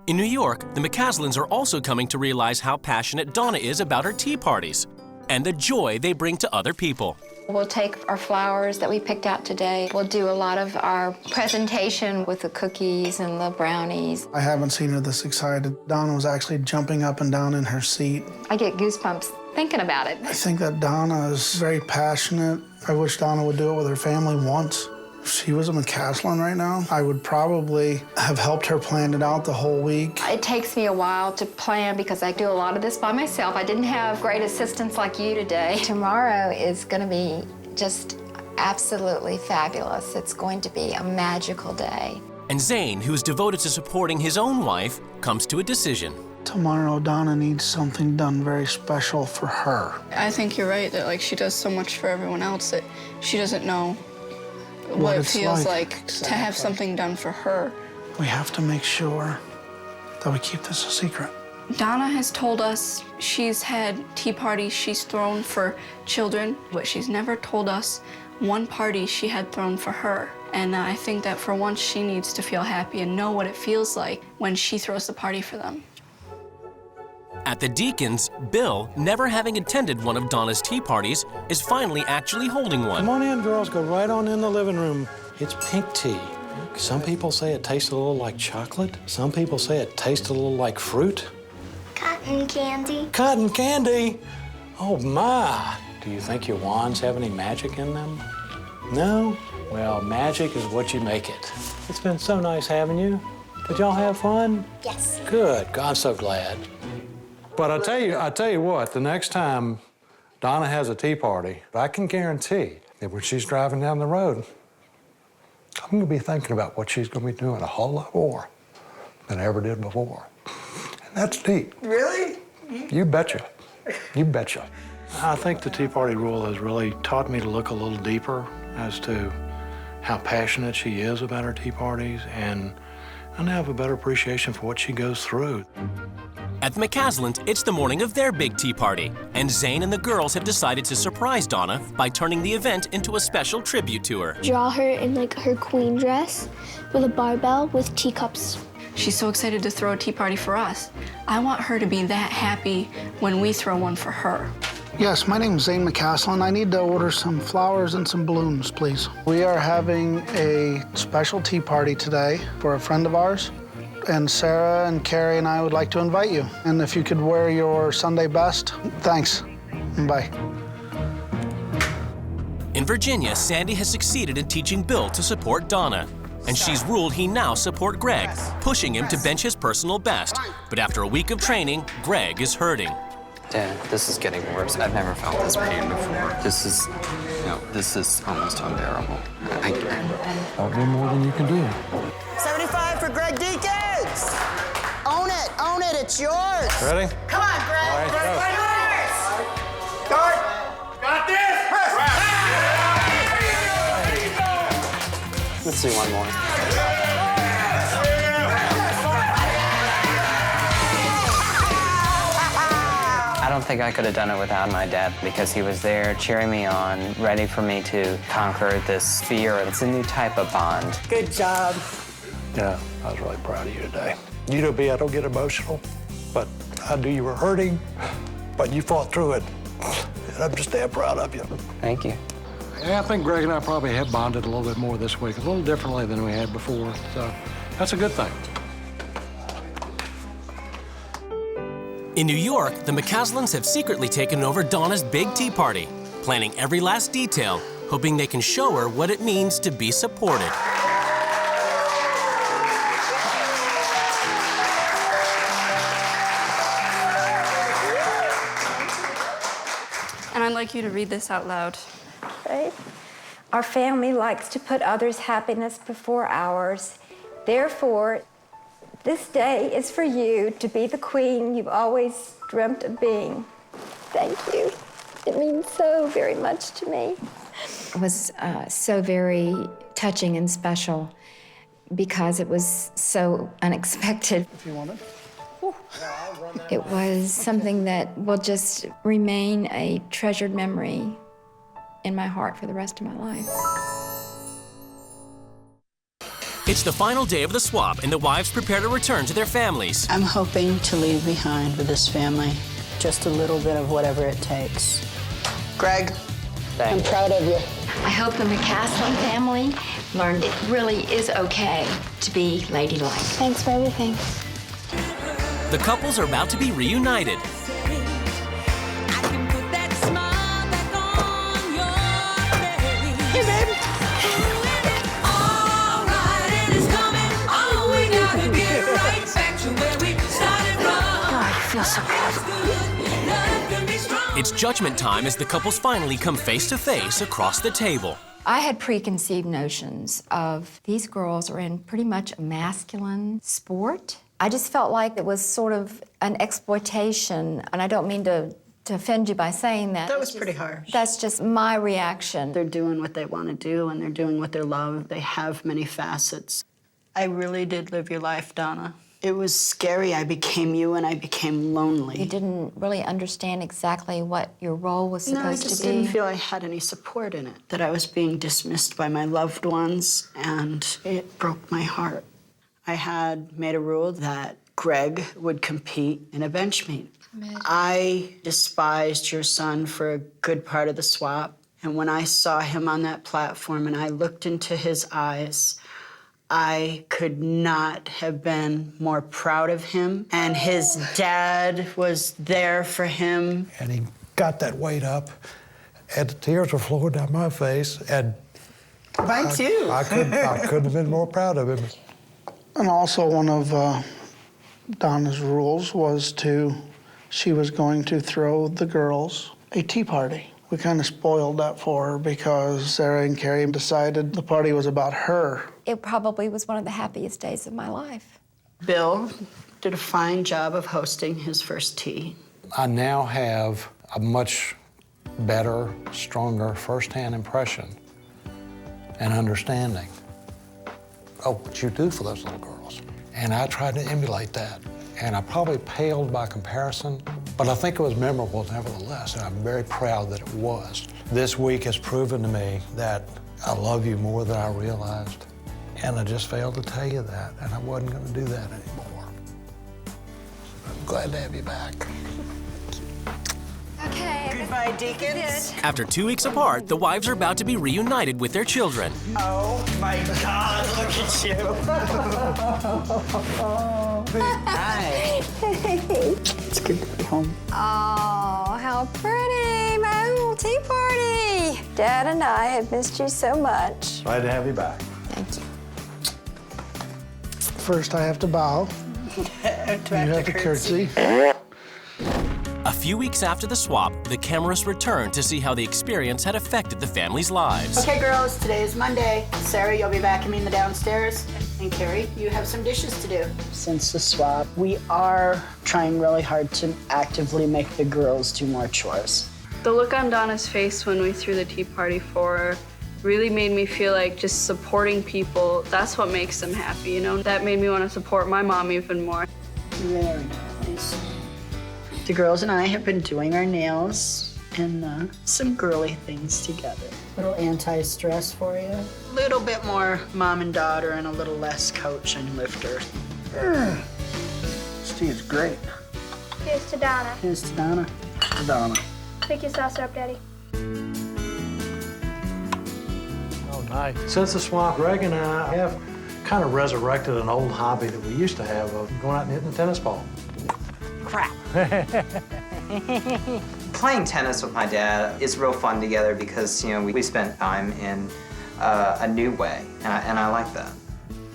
In New York, the McCaslins are also coming to realize how passionate Donna is about her tea parties and the joy they bring to other people. We'll take our flowers that we picked out today. We'll do a lot of our presentation with the cookies and the brownies. I haven't seen her this excited. Donna was actually jumping up and down in her seat. I get goosebumps thinking about it. I think that Donna is very passionate. I wish Donna would do it with her family once. If she was a McCaslin right now, I would probably have helped her plan it out the whole week. It takes me a while to plan because I do a lot of this by myself. I didn't have great assistants like you today. Tomorrow is going to be just absolutely fabulous. It's going to be a magical day. And Zane, who's devoted to supporting his own wife, comes to a decision. Tomorrow, Donna needs something done very special for her. I think you're right that like she does so much for everyone else that she doesn't know what it feels like to have something done for her. We have to make sure that we keep this a secret. Donna has told us she's had tea parties she's thrown for children, but she's never told us one party she had thrown for her. And I think that for once she needs to feel happy and know what it feels like when she throws the party for them. At the Deacons, Bill, never having attended one of Donna's tea parties, is finally actually holding one. Come on in, girls. Go right on in the living room. It's pink tea. Some people say it tastes a little like chocolate. Some people say it tastes a little like fruit. Cotton candy. Cotton candy? Oh, my. Do you think your wands have any magic in them? No? Well, magic is what you make it. It's been so nice having you. Did y'all have fun? Yes. Good. I'm so glad. But I tell you what, the next time Donna has a tea party, I can guarantee that when she's driving down the road, I'm going to be thinking about what she's going to be doing a whole lot more than I ever did before. And that's deep. Really? You betcha. You betcha. I think the Tea Party rule has really taught me to look a little deeper as to how passionate she is about her tea parties, and I now have a better appreciation for what she goes through. At the McCaslins, it's the morning of their big tea party, and Zane and the girls have decided to surprise Donna by turning the event into a special tribute to her. Draw her in like her queen dress with a barbell with teacups. She's so excited to throw a tea party for us. I want her to be that happy when we throw one for her. Yes, my name's Zane McCaslin. I need to order some flowers and some balloons, please. We are having a special tea party today for a friend of ours. And Sarah and Carrie and I would like to invite you. And if you could wear your Sunday best, thanks. Bye. In Virginia, Sandy has succeeded in teaching Bill to support Donna. And she's ruled he now support Greg, pushing him to bench his personal best. But after a week of training, Greg is hurting. Dad, this is getting worse. I've never felt this pain before. This is almost unbearable. I'll do more than you can do. 75 for Greg Deacons! Own it, it's yours! Ready? Come on, Greg! All right, Greg, go. Start! Got this! Let's do one more. I don't think I could have done it without my dad, because he was there cheering me on, ready for me to conquer this fear. It's a new type of bond. Good job. Yeah, I was really proud of you today. You know me, I don't get emotional, but I knew you were hurting, but you fought through it, and I'm just damn proud of you. Thank you. Yeah, I think Greg and I probably have bonded a little bit more this week, a little differently than we had before, so that's a good thing. In New York, the McCaslins have secretly taken over Donna's big tea party, planning every last detail, hoping they can show her what it means to be supported. And I'd like you to read this out loud. Right? Our family likes to put others' happiness before ours. Therefore, this day is for you to be the queen you've always dreamt of being. Thank you. It means so very much to me. It was so very touching and special because it was so unexpected. If you want it. It was something that will just remain a treasured memory in my heart for the rest of my life. It's the final day of the swap, and the wives prepare to return to their families. I'm hoping to leave behind with this family just a little bit of whatever it takes. Greg, I'm proud of you. I hope the McCaslin family learned it really is okay to be ladylike. Thanks for everything. The couples are about to be reunited. Hey, babe. God, I feel so good. It's judgment time as the couples finally come face to face across the table. I had preconceived notions of these girls are in pretty much a masculine sport. I just felt like it was sort of an exploitation, and I don't mean to offend you by saying that. That was pretty harsh. That's just my reaction. They're doing what they want to do, and they're doing what they love. They have many facets. I really did live your life, Donna. It was scary. I became you, and I became lonely. You didn't really understand exactly what your role was supposed No, I just to be. didn't feel I had any support in it, that I was being dismissed by my loved ones, and it broke my heart. I had made a rule that Greg would compete in a bench meet. I despised your son for a good part of the swap, and when I saw him on that platform and I looked into his eyes, I could not have been more proud of him, and his dad was there for him. And he got that weight up, and the tears were flowing down my face, and Mine too. I couldn't have been more proud of him. And also one of Donna's rules was she was going to throw the girls a tea party. We kind of spoiled that for her because Sarah and Carrie decided the party was about her. It probably was one of the happiest days of my life. Bill did a fine job of hosting his first tea. I now have a much better, stronger firsthand impression and understanding of what you do for those little girls. And I tried to emulate that. And I probably paled by comparison, but I think it was memorable nevertheless, and I'm very proud that it was. This week has proven to me that I love you more than I realized, and I just failed to tell you that, and I wasn't going to do that anymore. I'm glad to have you back. Okay. Goodbye, deacons. After 2 weeks apart, the wives are about to be reunited with their children. Oh my God, look at you. Hi. It's good to be home. Oh, how pretty, my little tea party. Dad and I have missed you so much. Glad to have you back. Thank you. First, I have to bow. You have to curtsy. A few weeks after the swap, the cameras returned to see how the experience had affected the family's lives. Okay, girls, today is Monday. Sarah, you'll be vacuuming the downstairs. And Carrie, you have some dishes to do. Since the swap, we are trying really hard to actively make the girls do more chores. The look on Donna's face when we threw the tea party for her really made me feel like just supporting people, that's what makes them happy, you know? That made me want to support my mom even more. Very nice. The girls and I have been doing our nails and some girly things together. A little anti-stress for you. A little bit more mom and daughter and a little less coach and lifter. This tea is great. Here's to Donna. Here's to Donna. To Donna. Pick your saucer up, Daddy. Oh, nice. Since the swap, Greg and I have kind of resurrected an old hobby that we used to have of going out and hitting the tennis ball. Crap. Playing tennis with my dad is real fun together because, you know, we spent time in a new way, and I like that.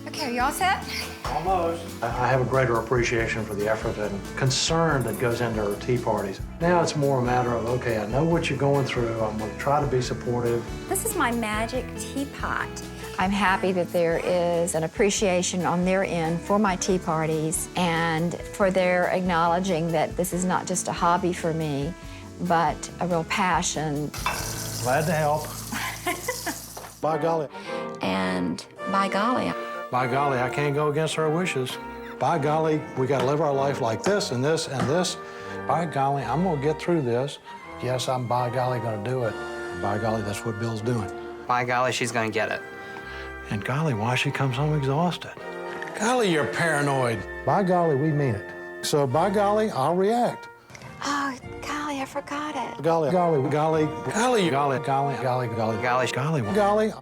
Okay, are you all set? Almost. I have a greater appreciation for the effort and concern that goes into our tea parties. Now it's more a matter of, okay, I know what you're going through. I'm going to try to be supportive. This is my magic teapot. I'm happy that there is an appreciation on their end for my tea parties and for their acknowledging that this is not just a hobby for me, but a real passion. Glad to help. By golly. And by golly. By golly, I can't go against our wishes. By golly, we got to live our life like this and this and this. By golly, I'm going to get through this. Yes, I'm by golly going to do it. By golly, that's what Bill's doing. By golly, she's going to get it. And golly, why she comes home exhausted. Golly, you're paranoid. By golly, we mean it. So by golly, I'll react. Oh, golly, I forgot it. Golly, golly, golly, golly, golly, golly, golly, golly, golly, golly, golly.